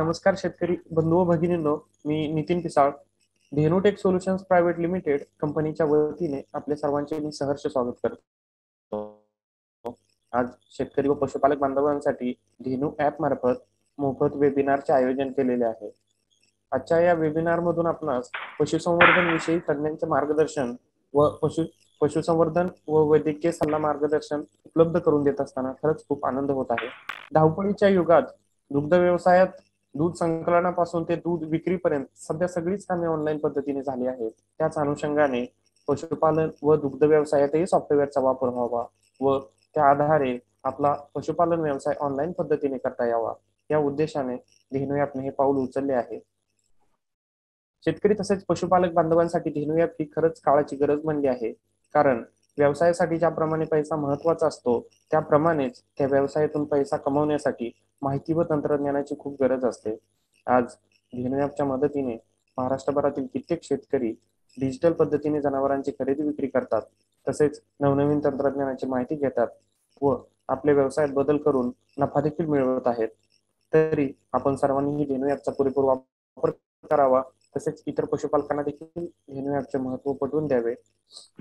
नमस्कार शेतकरी बंधू व भगिनींनो, मी Nitin Pisal, Dhenu tech solutions private limited कंपनीच्या वतीने आपले सर्वांचे मी सहर्ष स्वागत करतो। आज शेतकरी व पशुपालक बांधवांसाठी धेनु ॲप मार्फत मोफत वेबिनारचे आयोजन केलेले आहे। आजच्या या वेबिनार मधून आपणास पशुसंवर्धन विषयी तज्ञांचे मार्गदर्शन व पशुसंवर्धन व वैद्यकीय सल्ला मार्गदर्शन उपलब्ध करून देत असताना खरंच खूप आनंद होत आहे। धावपळीच्या युगात दुग्ध व्यवसायात दूध संकलनापासून ते दूध विक्रीपर्यंत सध्या सगळीच कामे ऑनलाईन पद्धतीने झाली आहेत। त्याच अनुषंगाने पशुपालन व दुग्ध व्यवसायातही सॉफ्टवेअरचा वापर व्हावा व त्या आधारे आपला पशुपालन व्यवसाय ऑनलाईन पद्धतीने करता यावा, या उद्देशाने धेनु ॲपने हे पाऊल उचलले आहे। शेतकरी तसेच पशुपालक बांधवांसाठी धेनु ॲप ही खरंच काळाची गरज बनली आहे। कारण व्यवसायासाठी ज्याप्रमाणे पैसा महत्त्वाचा असतो, त्याप्रमाणेच त्या व्यवसायातून पैसा कमवण्यासाठी माहिती व तंत्रज्ञानाची खूप गरज असते। आज धेनु ॲपच्या मदतीने महाराष्ट्रभरातील कित्येक शेतकरी डिजिटल पद्धतीने जनावरांची खरेदी विक्री करतात, तसेच नवनवीन तंत्रज्ञानाची माहिती घेतात व आपल्या व्यवसायात बदल करून नफा देखील मिळवत आहेत। तरी आपण सर्वांनी धेनु ॲपचा पुरेपूर वापर करावा, तसेच इतर पशुपालकांना देखील धेनु ॲपचे महत्त्व पटवून द्यावे।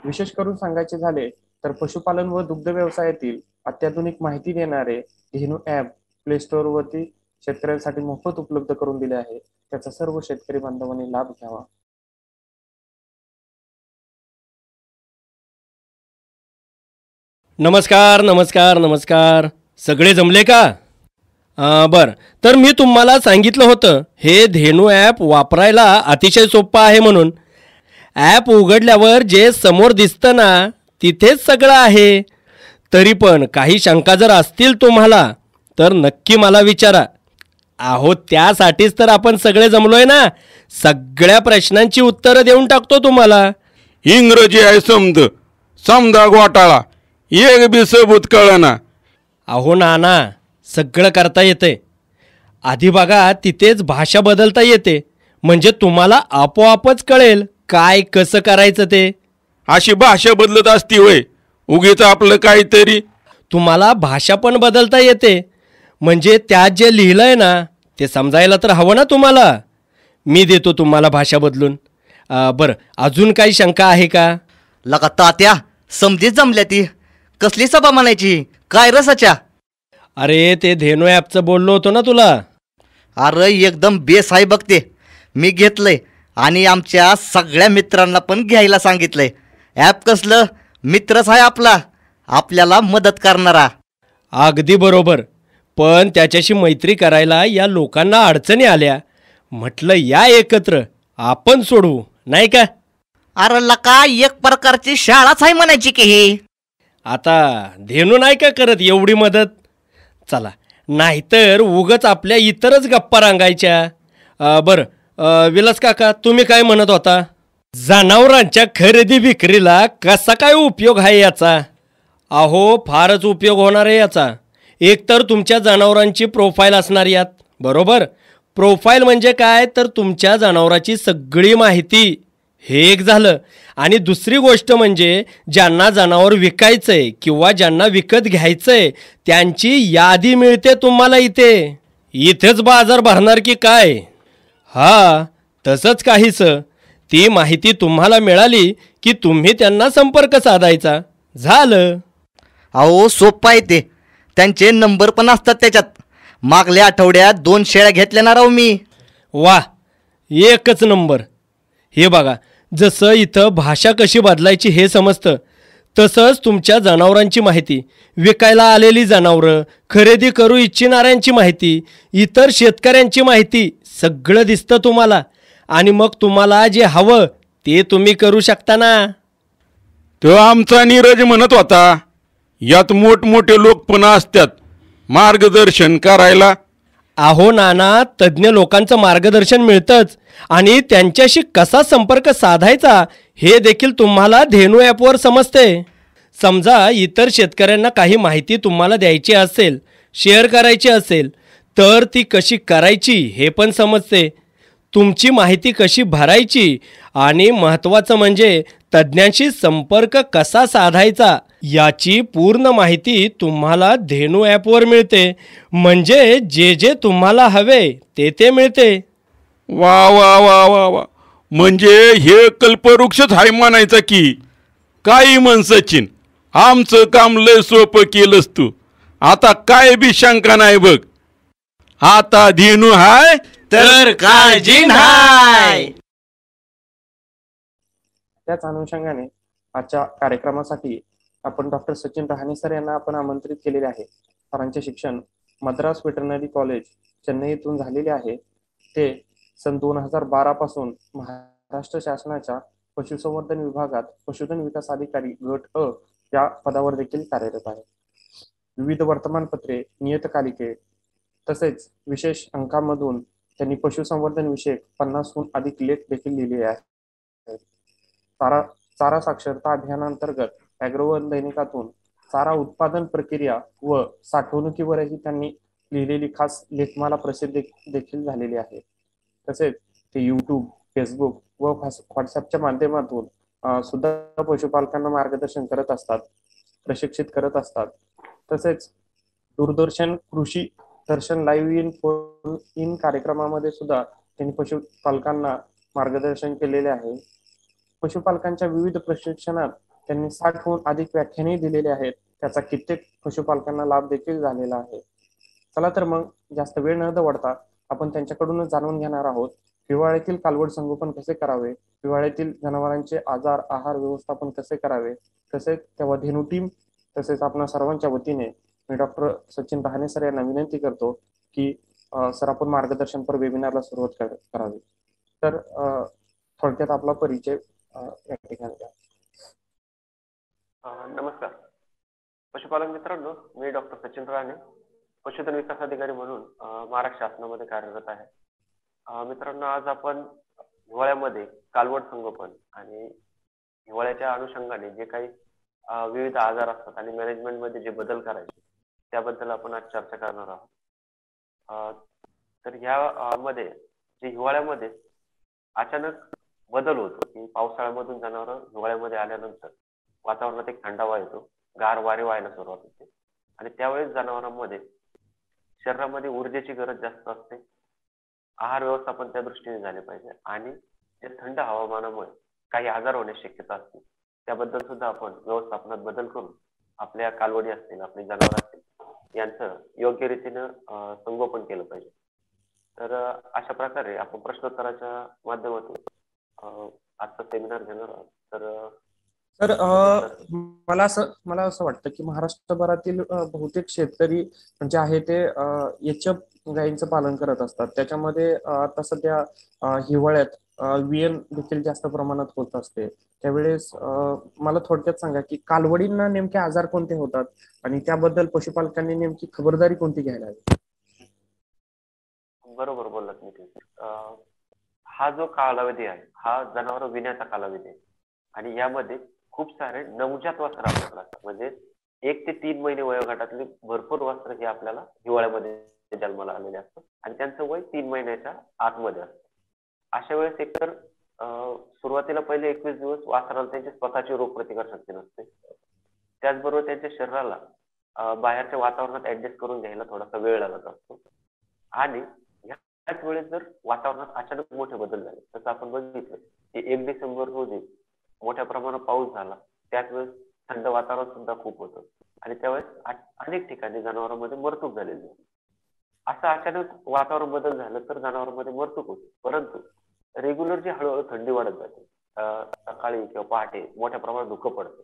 विशेष करून सांगायचे झाले तर पशुपालन व दुग्ध व्यवसायातील अत्याधुनिक माहिती देणारे धेनु ॲप प्ले स्टोअर वरती शेतकऱ्यांसाठी मोफत उपलब्ध करून दिले आहे। त्याचा सर्व शेतकरी बांधवांनी लाभ घ्यावा। नमस्कार नमस्कार नमस्कार, सगळे जमले का? बर, तर मी तुम्हाला सांगितलं होतं हे धेनु ॲप वापरायला अतिशय सोपं आहे म्हणून। ॲप उघडल्यावर जे समोर दिसतं ना, तिथेच सगळं आहे। तरी पण काही शंका जर असतील तुम्हाला तर नक्की मला विचारा। अहो, त्यासाठीच तर आपण सगळे जमलोय ना। सगळ्या प्रश्नांची उत्तरं देऊन टाकतो तुम्हाला। इंग्रजी आहे समजा घोटाळा, एक बी सबूत कळना। अहो नाना, सगळं करता येते। आधी बघा, तिथेच भाषा बदलता येते, म्हणजे तुम्हाला आपोआपच कळेल काय कसं करायचं ते। अशी भाषा बदलत असती होय? उगीच आपलं काहीतरी। तुम्हाला भाषा पण बदलता येते, म्हणजे त्यात जे लिहिलंय ना ते समजायला तर हवं ना तुम्हाला। मी देतो तुम्हाला भाषा बदलून। बरं, अजून काही शंका आहे का? लका तात्या, समजीच जमल्या ती। कसली सभा म्हणायची, काय रसाच्या? अरे, ते धेनु ॲपचं बोललो होतो ना तुला। अरे एकदम बेस आहे बघते, मी घेतलंय आणि आमच्या सगळ्या मित्रांना पण घ्यायला सांगितलंय। ॲप कसलं, मित्रच आहे आपला, आपल्याला मदत करणारा। अगदी बरोबर, पण त्याच्याशी मैत्री करायला या लोकांना अडचणी आल्या। म्हटलं या एकत्र आपण सोडवू, नाही का? अरे लका, एक प्रकारची शाळाच आहे म्हणायची की ही। आता धेनु नाही का करत एवढी मदत? चला, नाहीतर उगच आपल्या इतरच गप्पा रांगायच्या। बरं, विलास काका, तुम्ही काय म्हणत होता? जनावरांच्या खरेदी विक्रीला कसा काय उपयोग आहे याचा? अहो, फारच उपयोग होणार आहे याचा। एकतर तुमच्या जनावरांची प्रोफाईल असणार यात, बरोबर? प्रोफाईल म्हणजे काय, तर तुमच्या जनावराची सगळी माहिती, हे एक झालं। आणि दुसरी गोष्ट म्हणजे ज्यांना जनावर विकायचंय किंवा ज्यांना विकत घ्यायचंय त्यांची यादी मिळते तुम्हाला इथे। इथेच बाजार भरणार की काय? हा, तसंच काहीसं। ती माहिती तुम्हाला मिळाली की तुम्ही त्यांना संपर्क साधायचा, झालं। अहो सोपं आहे ते, त्यांचे नंबर पण असतात त्याच्यात। मागल्या आठवड्यात 2 शेळ्या घेतल्या ना राव मी। वा, एकच नंबर। हे बघा, जसं इथं भाषा कशी बदलायची हे समजतं, तसंच तुमच्या जनावरांची माहिती, विकायला आलेली जनावरं, खरेदी करू इच्छिणाऱ्यांची माहिती, इतर शेतकऱ्यांची माहिती, सगळं दिसतं तुम्हाला। आणि मग तुम्हाला जे हवं ते तुम्ही करू शकता ना। तो आमचा नीरज म्हणत होता, यात मोठमोठे लोक पण असतात मार्गदर्शन करायला। अहो नाना, तज्ज्ञ लोकांचं मार्गदर्शन मिळतंच, आणि त्यांच्याशी कसा संपर्क साधायचा हे देखील तुम्हाला धेनु ॲपवर समजते। समजा इतर शेतकऱ्यांना काही माहिती तुम्हाला द्यायची असेल, शेअर करायची असेल, तर ती कशी करायची हे पण समजते। तुमची माहिती कशी भरायची आणि महत्त्वाचं म्हणजे तज्ज्ञांशी संपर्क कसा साधायचा याची पूर्ण माहिती तुम्हाला धेनू ॲपवर मिळते. म्हणजे जे जे तुम्हाला हवे ते ते मिळते. वा वा वा वा वा, म्हणजे हे कल्पवृक्षच हाय म्हणायचा की. काही म्हण सचिन, आमचं काम लय सोपं केलंस तू. आता काय बी शंका नाही बघ. आता धेनू हाय तर काळजी नाही. त्याच अनुषंगाने आजच्या कार्यक्रमासाठी आपण डॉक्टर सचिन रहाणे सर यांना आपण आमंत्रित केलेले आहे. सरांचे शिक्षण मद्रास वेटरनरी कॉलेज चेन्नई येथून झालेले आहे. ते सन 2012 पासून महाराष्ट्र शासनाच्या पशुसंवर्धन विभागात पशुधन विकास अधिकारी गट अ या पदावर देखील कार्यरत आहे. विविध वर्तमानपत्रे, नियतकालिके तसेच विशेष अंकामधून त्यांनी पशुसंवर्धन विषयक 50हून अधिक लेख देखील लिहिले आहेत. चारा साक्षरता अभियानांतर्गत ॲग्रोवन दैनिकातून चारा उत्पादन प्रक्रिया व साठवणुकीवरही त्यांनी लिहिलेली खास लेखमाला प्रसिद्ध देखील झालेली आहे. तसेच ते यूट्यूब, फेसबुक व व्हॉट्सअपच्या माध्यमातून सुद्धा पशुपालकांना मार्गदर्शन करत असतात, प्रशिक्षित करत असतात. तसेच दूरदर्शन कृषी दर्शन लाईव्ह इन कार्यक्रमामध्ये सुद्धा त्यांनी पशुपालकांना मार्गदर्शन केलेले आहे. पशुपालकांच्या विविध प्रशिक्षणात त्यांनी 60हून अधिक व्याख्याने दिलेले आहेत. त्याचा कित्येक पशुपालकांना लाभ देखील झालेला आहे. चला तर मग जास्त वेळ न दवडता आपण त्यांच्याकडूनच जाणून घेणार आहोत. हिवाळ्यातील कालवड संगोपन कसे करावे, हिवाळ्यातील जनावरांचे आजार आहार व्यवस्थापन कसे करावे, तसेच तेव्हा धेनू टीम तसेच आपल्या सर्वांच्या वतीने मी डॉक्टर सचिन रहाणे सर यांना विनंती करतो की सर आपण मार्गदर्शनपर वेबिनारला सुरुवात करावी. तर थोडक्यात आपला परिचय या ठिकाणी द्या. नमस्कार पशुपालक मित्रांनो, मी डॉक्टर सचिन रहाणे, पशुधन विकास अधिकारी म्हणून महाराष्ट्र शासनामध्ये कार्यरत आहे. मित्रांनो, आज आपण हिवाळ्यामध्ये कालवड संगोपन आणि हिवाळ्याच्या अनुषंगाने जे काही विविध आजार असतात आणि मॅनेजमेंटमध्ये जे बदल करायचे त्याबद्दल आपण आज चर्चा करणार आहोत. तर ह्या मध्ये जे हिवाळ्यामध्ये अचानक बदल होतो की पावसाळ्यामधून जनावर हिवाळ्यामध्ये आल्यानंतर वातावरणात एक थंडावा येतो, गार वारे व्हायला सुरुवात होते आणि त्यावेळेस जनावरांमध्ये शरीरामध्ये ऊर्जेची गरज जास्त असते. आहार व्यवस्थापन त्या दृष्टीने झाले पाहिजे आणि त्या थंड हवामानामुळे काही आजार होण्याची शक्यता असते. त्याबद्दल सुद्धा आपण व्यवस्थापनात बदल करून आपल्या कालवडी असतील, आपले जनावर असतील यांचं योग्य रीतीनं संगोपन केलं पाहिजे. तर अशा प्रकारे आपण प्रश्नोत्तराच्या माध्यमातून आजचा सेमिनार घेणार आहोत. तर मला असं वाटतं की महाराष्ट्रभरातील बहुतेक शेतकरी जे आहे ते एचएफ गायींचं पालन करत असतात. त्याच्यामध्ये आता सध्या हिवाळ्यात वियन देखील जास्त प्रमाणात होत असते. त्यावेळेस मला थोडक्यात सांगा की कालवडींना नेमके आजार कोणते होतात आणि त्याबद्दल पशुपालकांनी नेमकी खबरदारी कोणती घ्यायला हवी? बरोबर बोललात नितीन. हा जो कालावधी आहे हा जनावर विण्याचा कालावधी आहे आणि यामध्ये खूप सारे नवजात वासरं आपल्याला असतात. म्हणजे 1 ते 3 महिने वयोगटातली भरपूर वासरं ही आपल्याला हिवाळ्यामध्ये जन्माला आलेले असतात आणि त्यांचं वय 3 महिन्याच्या आतमध्ये असतं. अशा वेळेस एकतर सुरुवातीला पहिले 21 दिवस वासराला त्यांची स्वतःची रोगप्रतिकार शक्ती नसते. त्याचबरोबर त्यांच्या शरीराला बाहेरच्या वातावरणात ऍडजस्ट करून घ्यायला थोडासा वेळ लागत असतो आणि ह्याच वेळेस जर वातावरणात अचानक मोठे बदल झाले, जसं आपण बघितलं की 1 डिसेंबर रोजी मोठ्या प्रमाणात पाऊस झाला, त्याच वेळेस थंड वातावरण सुद्धा खूप होतं आणि त्यावेळेस अनेक ठिकाणी जनावरांमध्ये मरतूक झालेली होती. असं अचानक वातावरण बदल झालं तर जनावरांमध्ये मरतूक होते, परंतु रेग्युलर जी हळूहळू थंडी वाढत जाते, सकाळी किंवा पहाटे मोठ्या प्रमाणात धुकं पडतं,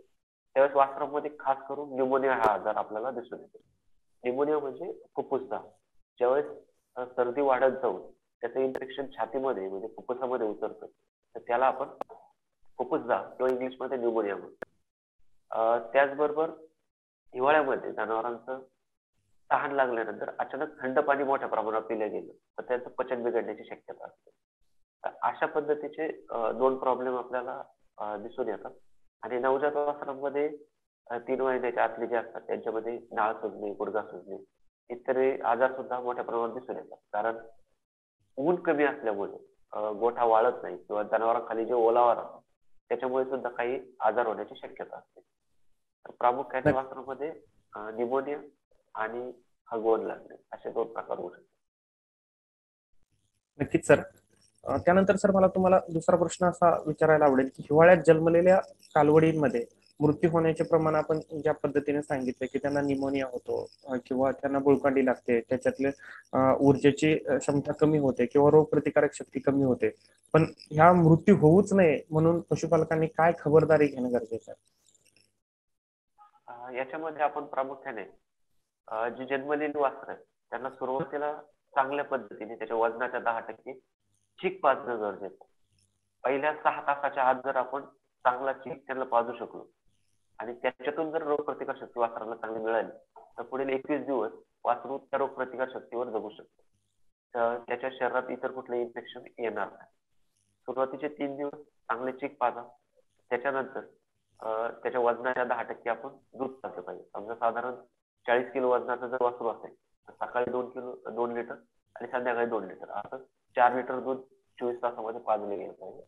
त्यावेळेस वासरांमध्ये खास करून न्यूमोनिया हा आजार आपल्याला दिसून येतो. न्यूमोनिया म्हणजे फुफ्फुसदा. ज्यावेळेस सर्दी वाढत जाऊन त्याचं इन्फेक्शन छातीमध्ये म्हणजे फुफ्फुसामध्ये उतरतं, तर त्याला आपण फुफ्फुसदा किंवा इंग्लिशमध्ये न्यूमोनिया म्हणतो. त्याचबरोबर हिवाळ्यामध्ये जनावरांचं तहान लागल्यानंतर अचानक थंड पाणी मोठ्या प्रमाणात पिलं गेलं तर त्याचं पचन बिघडण्याची शक्यता असते. तर अशा पद्धतीचे 2 प्रॉब्लेम आपल्याला दिसून येतात आणि नवजात वासरांमध्ये 3 महिन्याच्या आतले जे असतात त्यांच्यामध्ये नाळ सुजणे, गुडघा सुजणे इत्यादी आजार सुद्धा मोठ्या प्रमाणात दिसून येतात. कारण ऊन कमी असल्यामुळे गोठा वाळत नाही किंवा जनावरांखाली जे ओलावा राहतो त्याच्यामुळे सुद्धा काही आजार होण्याची शक्यता असते. तर प्रामुख्याने वासरामध्ये निमोनिया आणि हगवण लागणे असे 2 प्रकार होऊ शकतात. नक्कीच सर. त्यानंतर सर मला तुम्हाला दुसरा प्रश्न असा विचारायला आवडेल की हिवाळ्यात जन्मलेल्या कालवडींमध्ये मृत्यू होण्याचे प्रमाण आपण ज्या पद्धतीने सांगितलं की त्यांना निमोनिया होतो किंवा त्यांना बुळकांडी लागते, त्याच्यातले ऊर्जेची क्षमता कमी होते किंवा रोगप्रतिकारक शक्ती कमी होते, पण ह्या मृत्यू होऊच नये म्हणून पशुपालकांनी काय खबरदारी घेणं गरजेचं आहे? याच्यामध्ये आपण प्रामुख्याने जी जन्मलेली वासरं आहेत त्यांना सुरुवातीला चांगल्या पद्धतीने त्याच्या वजनाच्या 10% चीक पाजणं गरजेचं. पहिल्या 6 तासाच्या आत जर आपण चांगला चीक त्यांना पाजू शकलो आणि त्याच्यातून जर रोगप्रतिकार शक्ती वासराला चांगली मिळाली तर पुढील 21 दिवस वासरू त्या रोगप्रतिकार शक्तीवर जगू शकतो. तर त्याच्या शरीरात इतर कुठले इन्फेक्शन येणार नाही. सुरुवातीचे 3 दिवस चांगले चीक पाजा. त्याच्यानंतर त्याच्या वजनाच्या 10% आपण दूध पाजलं पाहिजे. समजा साधारण 40 किलो वजनाचं जर वासरू असेल तर सकाळी 2 लिटर आणि संध्याकाळी 2 लिटर असं 4 लिटर दूध 24 तासामध्ये पाजले गेलं पाहिजे.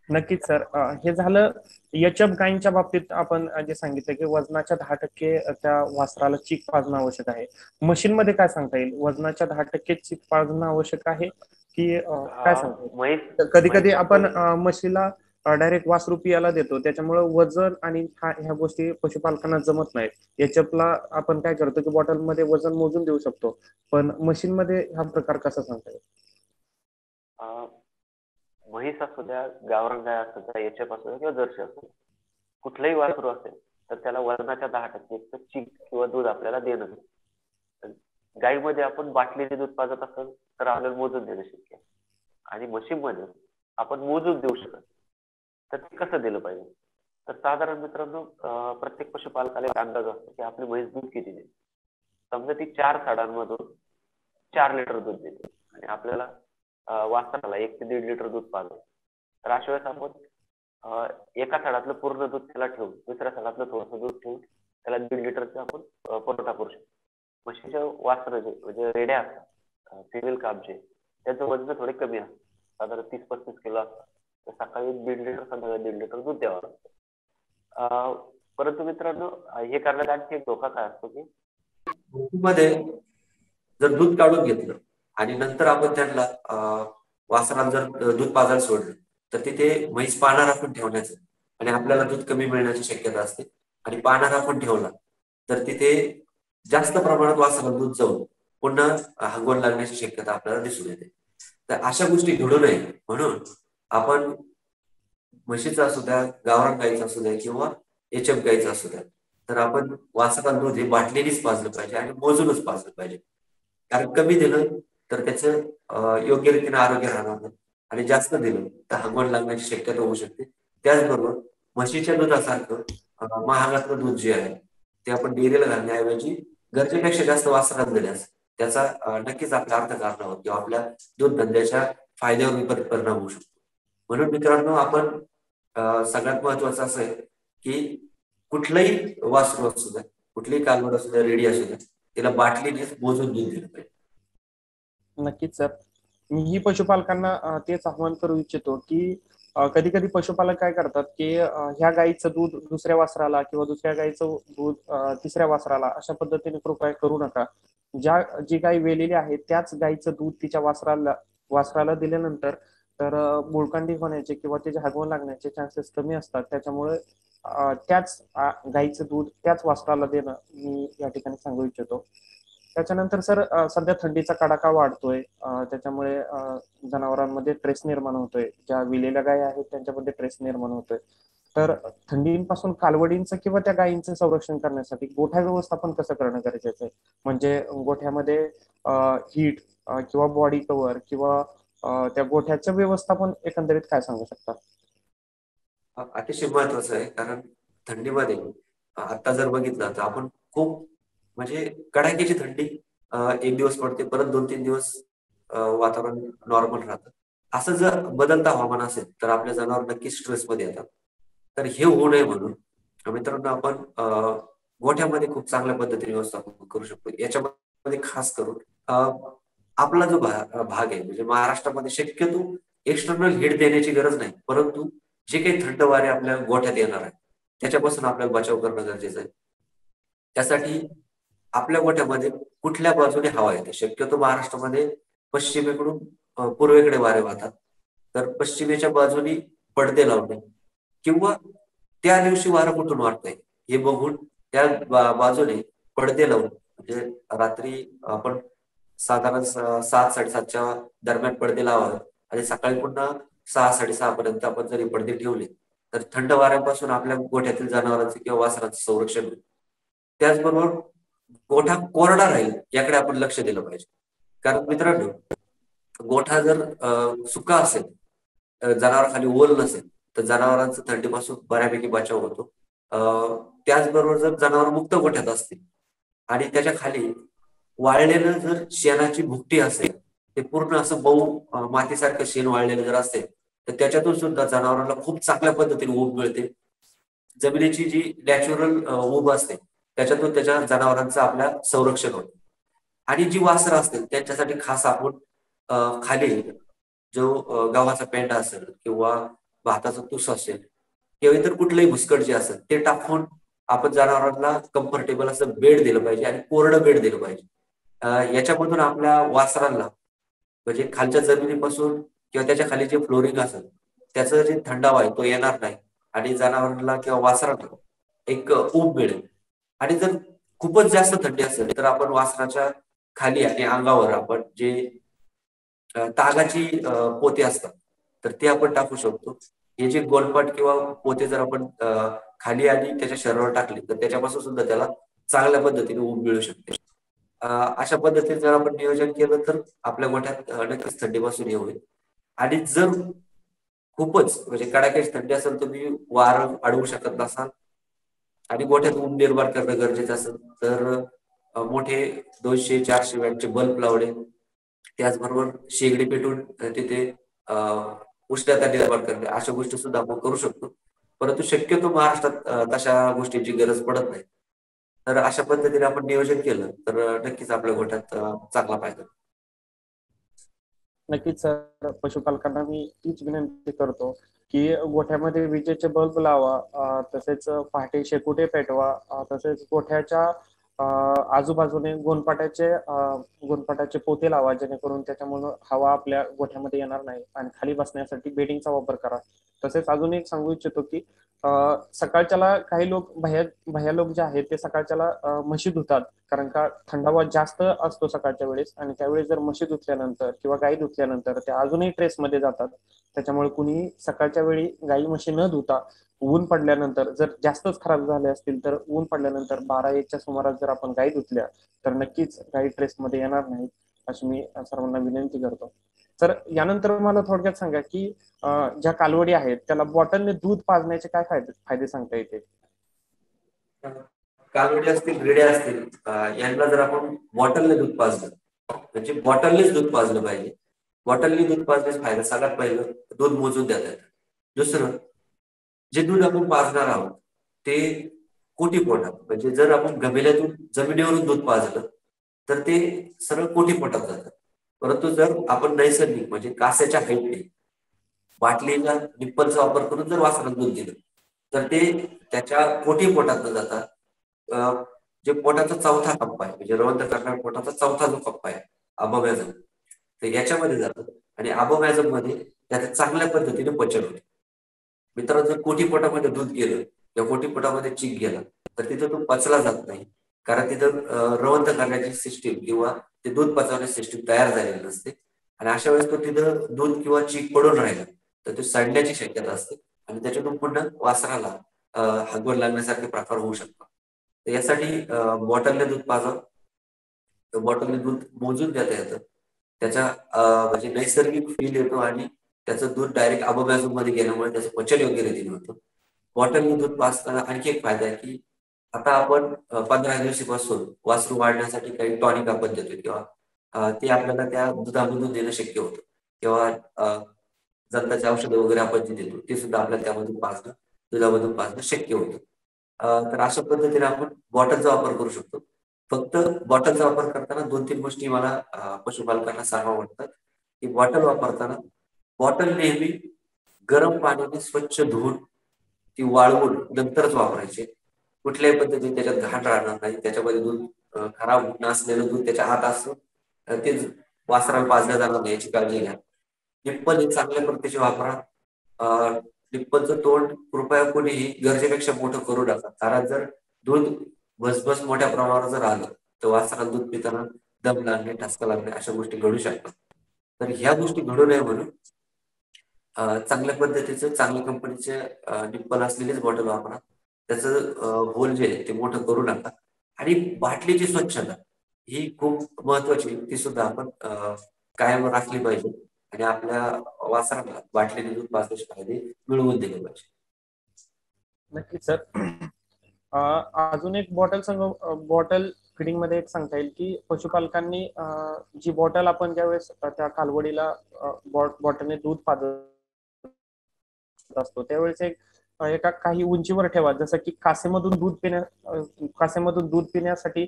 नक्कीच सर. हे झालं एचएफ गायींच्या बाबतीत आपण जे सांगितलं की वजनाच्या 10% त्या वासराला चीक पाजणं आवश्यक आहे. मशीनमध्ये काय सांगता येईल? वजनाच्या 10% चीक पाजणं आवश्यक आहे की काय सांगता येईल? कधी कधी आपण म्हशीला डायरेक्ट वासरू पियाला देतो, त्याच्यामुळे वजन आणि ह्या गोष्टी पशुपालकांना जमत नाहीत. एचएफला आपण काय करतो की बॉटलमध्ये वजन मोजून देऊ शकतो, पण मशीनमध्ये हा प्रकार कसा सांगता येईल? म्हैस असू द्या, गावरान गाय असू द्या, एचएफ असू द्या किंवा जर्सी असू द्या, कुठलंही वासरू असेल तर त्याला वजनाच्या 10% चीक किंवा दूध आपल्याला देणं. गायीमध्ये आपण बाटलीने दूध पाजत असेल तर आपल्याला मोजून देणं शक्य आहे आणि म्हशीमध्ये आपण मोजून देऊ शकत. तर ते कसं दिलं पाहिजे? तर साधारण मित्रांनो प्रत्येक पशुपालकाला एक अंदाज असतो की आपली म्हैस दूध किती देते. समजा ती 4 साडांमधून 4 लिटर दूध देते आणि आपल्याला वासराला 1 ते 1.5 लिटर दूध पाजलं. तर अशा वेळेस आपण एका साडातलं पूर्ण दूध त्याला ठेवून दुसऱ्या साडातलं थोडंसं दूध ठेवून त्याला 1.5 लिटरचा आपण पुरवठा करू शकतो. म्हशीच्या वासरं जे म्हणजे रेड्या असतात, फिमेल कापचे, त्याचं वजन थोडे कमी असतं, साधारण 30-35 किलो असतं. तर सकाळी 1.5 लिटर, संध्याकाळी 1.5 लिटर दूध द्यावं लागतं. परंतु मित्रांनो हे करण्यात आणखी एक धोका काय असतो की मध्ये जर दूध काढून घेतलं आणि नंतर आपण त्यांना वासराला जर दूध पाजायला सोडलं तर तिथे म्हैस पाहणारा पण ठेवण्याचं आणि आपल्याला दूध कमी मिळण्याची शक्यता असते. आणि पाहणारा पण ठेवला तर तिथे जास्त प्रमाणात वासराला दूध जाऊन पुन्हा हगवण लागण्याची शक्यता आपल्याला दिसून येते. तर अशा गोष्टी घडू नये म्हणून आपण म्हशीचा असू द्या, गावरान गाईचा असू द्या किंवा एचएफ गाईचा असू द्या, तर आपण वासराला दूध हे बाटलीनेच पाजलं पाहिजे आणि मोजूनच पाजलं पाहिजे. कारण कमी दिलं तर त्याचं योग्य रीतीने आरोग्य राहणार नाही आणि जास्त दिलं तर हगवण लागण्याची शक्यता होऊ शकते. त्याचबरोबर म्हशीच्या दुधासारखं महागातलं दूध जे आहे ते आपण डेअरीला घालण्याऐवजी गरजेपेक्षा जास्त वासरात दिल्यास त्याचा नक्कीच आपल्या अर्थकारणावर किंवा आपल्या दूध धंद्याच्या फायद्यावर विपरीत परिणाम होऊ शकतो. म्हणून मित्रांनो आपण सगळ्यात महत्वाचं असं आहे की कुठलंही वासरू असू द्या, कुठलीही कालवड असू द्या, रेडी असू द्या, तिला बाटलीने मोजून दूध दिलं पाहिजे. नक्कीच सर. मीही पशुपालकांना तेच आव्हान करू इच्छितो की कधी कधी पशुपालक काय करतात की ह्या गाईचं दूध दुसऱ्या वासराला किंवा दुसऱ्या गाईचं दूध तिसऱ्या वासराला अशा पद्धतीने कृपया करू नका. जी गाय वेलेली आहे त्याच गाईचं दूध तिच्या वासराला दिल्यानंतर तर मुळकांडी होण्याचे किंवा त्याचे हगवण लागण्याचे चान्सेस कमी असतात. त्याच्यामुळे त्याच गाईचं दूध त्याच वासराला देणं मी या ठिकाणी सांगू इच्छितो. त्याच्यानंतर सर सध्या थंडीचा कडाका वाढतोय, त्याच्यामुळे जनावरांमध्ये ट्रेस निर्माण होतोय. ज्या विलेल्या गायी आहेत त्यांच्यामध्ये ट्रेस निर्माण होतोय. तर थंडीपासून कालवडींचं किंवा त्या गायींचं संरक्षण करण्यासाठी गोठा व्यवस्थापन कसं करणं गरजेचं आहे? म्हणजे गोठ्यामध्ये हीट किंवा बॉडी कव्हर किंवा त्या गोठ्याचं व्यवस्थापन एकंदरीत काय सांगू शकता? अतिशय महत्वाचं आहे कारण थंडीमध्ये आता जर बघितलं तर आपण खूप म्हणजे कडाक्याची थंडी एक दिवस पडते, परत 2-3 दिवस वातावरण नॉर्मल राहतं. असं जर बदलता हवामान असेल तर आपल्या जनावर नक्कीच स्ट्रेसमध्ये येतात. तर हे होऊ नये म्हणून मित्रांनो आपण गोठ्यामध्ये खूप चांगल्या पद्धतीने व्यवस्थापन करू शकतो. याच्यामध्ये खास करून आपला जो भाग आहे म्हणजे महाराष्ट्रामध्ये शक्यतो एक्सटर्नल हीट देण्याची गरज नाही, परंतु जे काही थंड वारे आपल्या गोठ्यात येणार आहे त्याच्यापासून आपल्याला बचाव करणं गरजेचं आहे. त्यासाठी आपल्या गोठ्यामध्ये कुठल्या बाजूने हवा येते, शक्यतो महाराष्ट्रामध्ये पश्चिमेकडून पूर्वेकडे वारे वाहतात, तर पश्चिमेच्या बाजूनी पडदे लावणे किंवा त्या दिवशी वारं कुठून वाटतंय हे बघून त्या बाजूने पडदे लावून, म्हणजे रात्री आपण साधारण 7-7:30च्या दरम्यान पडदे लावावे आणि सकाळी पुन्हा 6-6:30 पर्यंत आपण जरी पडदे ठेवले तर थंड वाऱ्यापासून आपल्या गोठ्यातील जनावरांचे किंवा वासरांचं संरक्षण होईल. त्याचबरोबर गोठा कोरडा राहील याकडे आपण लक्ष दिलं पाहिजे. कारण मित्रांनो, गोठा जर सुका असेल, जनावरांखाली ओल नसेल तर जनावरांचा थंडीपासून बऱ्यापैकी बचाव होतो. त्याचबरोबर जर जनावर मुक्त गोठ्यात असतील आणि त्याच्या खाली वाळलेलं जर शेणाची भुकटी असेल, ते पूर्ण असं मऊ मातीसारखं शेण वाळलेलं जर असेल तर त्याच्यातून सुद्धा जनावरांना खूप चांगल्या पद्धतीने ऊब मिळते. जमिनीची जी नॅचरल ऊब असते त्याच्यातून त्याच्या जनावरांचं आपल्या संरक्षण होतं. आणि जी वासरं असतील त्यांच्यासाठी खास आपण खाली जो गव्हाचा पेंडा असेल किंवा भाताचा तूस असेल किंवा इतर कुठलंही भुसकट जे असेल ते टाकून आपण जनावरांना कम्फर्टेबल असं बेड दिलं पाहिजे आणि कोरडं बेड दिलं पाहिजे. याच्यामधून आपल्या वासरांना म्हणजे खालच्या जमिनीपासून किंवा त्याच्या खाली जे फ्लोरिंग असेल त्याचं जे थंडावा आहे तो येणार नाही आणि जनावरांना किंवा वासरांना एक ऊब मिळेल. आणि जर खूपच जास्त थंडी असेल तर आपण वासराच्या खाली आणि अंगावर आपण जे तागाची पोते असतात तर ते आपण टाकू शकतो. हे जे गोलपाट किंवा पोते जर आपण खाली आणि त्याच्या शरीरावर टाकले तर त्याच्यापासून सुद्धा त्याला चांगल्या पद्धतीने ऊब मिळू शकते. अशा पद्धतीने जर आपण नियोजन केलं तर आपल्या गोठ्यात नक्कीच थंडीपासून हे होईल. आणि जर खूपच म्हणजे कडाक्याची थंडी असेल, तुम्ही वारं अडवू शकत नसाल आणि गोठ्यात ऊब निर्माण करणं गरजेचं असेल तर मोठे 200-400 वॅटचे बल्ब लावणे, त्याचबरोबर शेगडी पेटून तिथे उष्णता निर्माण करणे, अशा गोष्टी सुद्धा आपण करू शकतो. परंतु शक्यतो महाराष्ट्रात तशा गोष्टींची गरज पडत नाही. तर अशा पद्धतीने आपण नियोजन केलं तर नक्कीच आपल्या गोठ्यात चांगला फायदा. नक्कीच सर, पशुपालकांना मी तीच विनंती करतो की गोठ्यामध्ये विजेचे बल्ब लावा, तसेच पहाटे शेकोटे पेटवा, तसेच गोठ्याच्या आजूबाजूने गोणपाटाचे पोते लावा, जेणेकरून त्याच्यामुळे हवा आपल्या गोठ्यामध्ये येणार नाही. आणि खाली बसण्यासाठी बेडिंगचा वापर करा. तसेच अजून एक सांगू इच्छितो की सकाळच्याला काही लोक भैया लोक जे आहेत ते सकाळच्याला म्हशी धुतात, कारण का थंडावा जास्त असतो सकाळच्या वेळेस, आणि त्यावेळेस जर म्हशी धुतल्यानंतर किंवा गाई धुतल्यानंतर त्या अजूनही ट्रेसमध्ये जातात. त्याच्यामुळे कुणी सकाळच्या वेळी गाई म्हशी न धुता ऊन पडल्यानंतर, जर जास्तच खराब झाले असतील तर ऊन पडल्यानंतर 12-1च्या सुमारास जर आपण गाई धुतल्या तर नक्कीच गाई ट्रेसमध्ये येणार नाहीत, अशी मी सर्वांना विनंती करतो. तर यानंतर मला थोडक्यात सांगा की ज्या कालवडी आहेत त्याला बॉटलने दूध पाजण्याचे काय फायदे सांगता येते? कालवडी असतील, रेड्या असतील, यांना जर आपण बॉटलने दूध पाजलं, म्हणजे बॉटलनेच दूध पाजलं पाहिजे. बॉटलने दूध पाजण्याचा फायदा सगळ्यात पहिलं दूध मोजून देता येतं. दुसरं, जे दूध आपण पाजणार आहोत ते कोटी पोटात, म्हणजे जर आपण गमेल्यातून जमिनीवरून दूध पाजलं तर ते सरळ कोटी पोटात जातं. परंतु जर आपण नैसर्गिक म्हणजे कास्याच्या हाईटने बाटलीला निप्पलचा वापर करून जर वासराला दूध दिलं तर ते त्याच्या कोटी पोटात न जाता जे पोटाचा चौथा कप्पा आहे, म्हणजे रवंथ करणाऱ्या पोटाचा चौथा जो कप्पा आहे अबोमॅझम, तर याच्यामध्ये जातं आणि अबोमॅझम मध्ये त्याच्या चांगल्या पद्धतीने पचन होते. मित्रांनो, जर कोटी पोटामध्ये दूध गेलं या कोटी पोटामध्ये चीक गेला तर तिथं तो पचला जात नाही, कारण तिथं रवंथ करण्याची सिस्टीम किंवा ते दूध पचवण्याची सिस्टीम तयार झालेली नसते. आणि अशा वेळेस तो तिथं दूध किंवा चीक पडून राहिला तर तो सडण्याची शक्यता असते आणि त्याच्यातून पुन्हा वासराला हागवण लागण्यासारखे प्रकार होऊ शकतात. तर यासाठी बॉटलने दूध पाजव, बॉटलने दूध मोजून देता येतं. त्याचा म्हणजे नैसर्गिक फील येतो आणि त्याचं दूध डायरेक्ट अबोमॅझम मध्ये गेल्यामुळे त्याचं पचन योग्य रीतीने होतं. बॉटलने दूध पाजताना आणखी एक फायदा आहे की आता आपण 15 दिवशीपासून वासरू वाढण्यासाठी काही टॉनिक आपण देतो किंवा ते आपल्याला त्या दुधामधून देणं शक्य होतं, किंवा जंताचे औषधं वगैरे आपण जे देतो ते सुद्धा आपल्याला त्यामधून पाजणं, दुधामधून पाजणं शक्य होतं. तर अशा पद्धतीने आपण बॉटलचा वापर करू शकतो. फक्त बॉटलचा वापर करताना 2-3 गोष्टी मला पशुपालकांना सांगावं वाटतात की बॉटल वापरताना बॉटल नेहमी गरम पाण्याने स्वच्छ धुवून ती वाळवून नंतरच वापरायची. कुठल्याही पद्धतीने त्याच्यात घाण राहणार नाही, त्याच्यामध्ये दूध खराब नसलेलं दूध त्याच्या हात असतं, ते वासराला पाजल्या जाणार नाही याची काळजी घ्या. निप्पल हे चांगल्या प्रतीचे वापरा. निप्पलचं तोंड कृपया कोणीही गरजेपेक्षा मोठं करू नका, कारण जर दूध भसभस मोठ्या प्रमाणावर जर आलं तर वासराला दूध पिताना दम लागणे, ठसका लागणे अशा गोष्टी घडू शकतात. तर ह्या गोष्टी घडू नये म्हणून चांगल्या पद्धतीचं चांगल्या कंपनीचे निप्पल असलेलीच बॉटल वापरा. त्याचं होल जे आहे ते मोठं करू नका. आणि बाटलीची स्वच्छता ही खूप महत्वाची, ती सुद्धा आपण कायम राखली पाहिजे आणि आपल्या वासराला बाटलीने दूध पाजण्याचे फायदे मिळवून दिले पाहिजे. नक्कीच सर. अजून एक बॉटल फिडिंग मध्ये एक सांगता येईल की पशुपालकांनी जी बॉटल आपण ज्यावेळेस त्या कालवडीला बॉटलने दूध पाजत असतो त्यावेळेस एका काही उंचीवर ठेवा, जसं की कासेमधून दूध पिण्यासाठी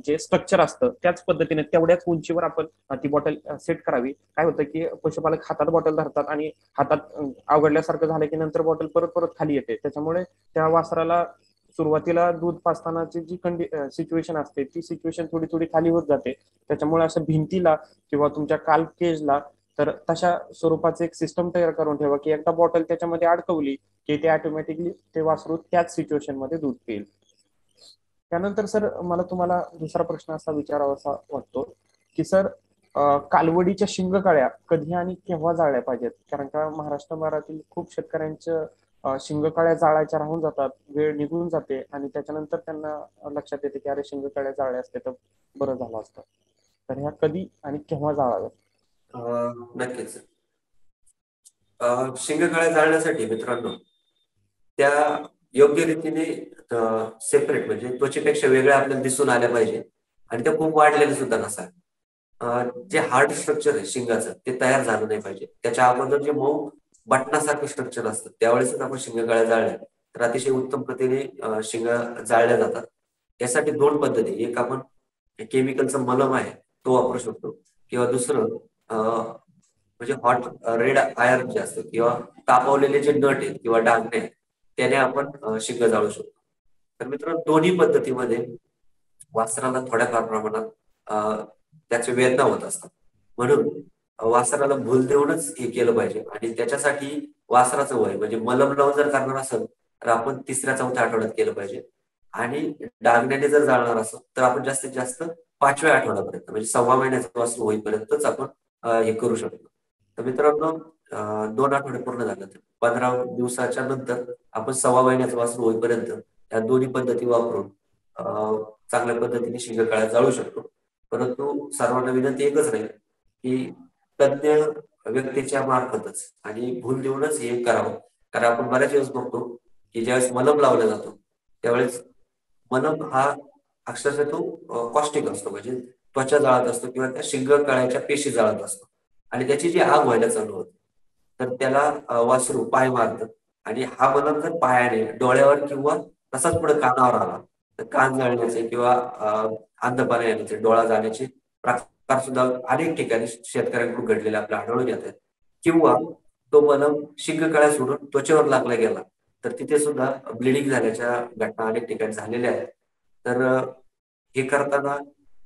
जे स्ट्रक्चर असतं त्याच पद्धतीने तेवढ्याच उंचीवर आपण ती बॉटल सेट करावी. काय होतं की पशुपालक हातात बॉटल धरतात आणि हातात अवघडल्यासारखं झालं की नंतर बॉटल परत परत खाली येते. त्याच्यामुळे त्या वासराला सुरुवातीला दूध पाजतानाची जी सिच्युएशन असते ती सिच्युएशन थोडी थोडी खाली होत जाते. त्याच्यामुळे असं भिंतीला किंवा तुमच्या काल केजला तर तशा स्वरूपाचे एक सिस्टम तयार करून ठेवा की एकदा बॉटल त्याच्यामध्ये अडकवली की ते ऑटोमॅटिकली ते वासरू त्याच सिच्युएशन मध्ये दूध पिईल. त्यानंतर सर मला तुम्हाला दुसरा प्रश्न असा विचारावासा वाटतो की सर कालवडीच्या शिंगकाळ्या कधी आणि केव्हा जाळल्या पाहिजेत? कारण का महाराष्ट्रभरातील खूप शेतकऱ्यांच्या शिंगकाळ्या जाळायच्या राहून जातात, वेळ निघून जाते आणि त्याच्यानंतर त्यांना लक्षात येते की अरे शिंगकाळ्या जाळल्या असते तर बरं झालं असतं. तर ह्या कधी आणि केव्हा जाळाव्यात? नक्कीच. शिंगकाळ्या जाळण्यासाठी मित्रांनो त्या योग्य रीतीने सेपरेट म्हणजे त्वचेपेक्षा वेगळ्या आपल्याला दिसून आल्या पाहिजे आणि त्या खूप वाढलेल्या सुद्धा नसाव्या. जे हार्ड स्ट्रक्चर आहे शिंगाचं ते तयार झालं नाही पाहिजे. त्याच्या अगोदर जे मऊ बटनासारखं स्ट्रक्चर असतं त्यावेळेसच आपण शिंगकाळ्या जाळल्या तर अतिशय उत्तम पद्धतीने शिंगा जाळल्या जातात. यासाठी दोन पद्धती, एक आपण केमिकलचा मलम आहे तो वापरू शकतो किंवा दुसरं म्हणजे हॉट रेड आयर्न जे असतं किंवा तापवलेले जे नट आहेत किंवा डागणे आहेत त्याने आपण शिंग जाळू शकतो. तर मित्रांनो दोन्ही पद्धतीमध्ये वासराला थोड्याफार प्रमाणात त्याचे वेदना होत असतात, म्हणून वासराला भूल देऊनच हे केलं पाहिजे. आणि त्याच्यासाठी वासराचं वय म्हणजे मलम लावून जर करणार असेल तर आपण 3-4 आठवड्यात केलं पाहिजे आणि डागण्याने जर जाळणार असेल तर आपण जास्तीत जास्त 5व्या आठवड्यापर्यंत म्हणजे 1.25 महिन्याचं वासरू होईपर्यंतच आपण हे करू शकतो. तर मित्रांनो 2 आठवडे पूर्ण झाले तर 15 दिवसाच्या नंतर आपण 1.25 महिन्याचं वासरू होईपर्यंत या दोन्ही पद्धती वापरून चांगल्या पद्धतीने शिंगकाळ्या जाळू शकतो. परंतु सर्वांना विनंती एकच राहील की तज्ञ व्यक्तीच्या मार्फतच आणि भूल देऊनच हे करावं. कारण आपण बऱ्याच वेळेस बघतो की ज्यावेळेस मलम लावला जातो त्यावेळेस मलम हा अक्षरशः तो कॉस्टिक असतो, म्हणजे त्वचा जाळत असतो किंवा त्या शिंगकाळ्याच्या पेशी जाळत असतो आणि त्याची जी आग व्हायला चालू होते तर त्याला वासरू पाय मारतं आणि हा मलम जर पायाने डोळ्यावर किंवा तसाच पुढे कानावर आला तर कान जाळण्याचे किंवा अंधपाने येण्याचे, डोळा जाण्याचे प्रकार सुद्धा अनेक ठिकाणी शेतकऱ्यांकडून घडलेले आपल्याला आढळून येतात. किंवा तो मलम शिंगकाळ्या सोडून त्वचेवर लागला गेला तर तिथे सुद्धा ब्लिडिंग झाल्याच्या घटना अनेक ठिकाणी झालेल्या आहेत. तर हे करताना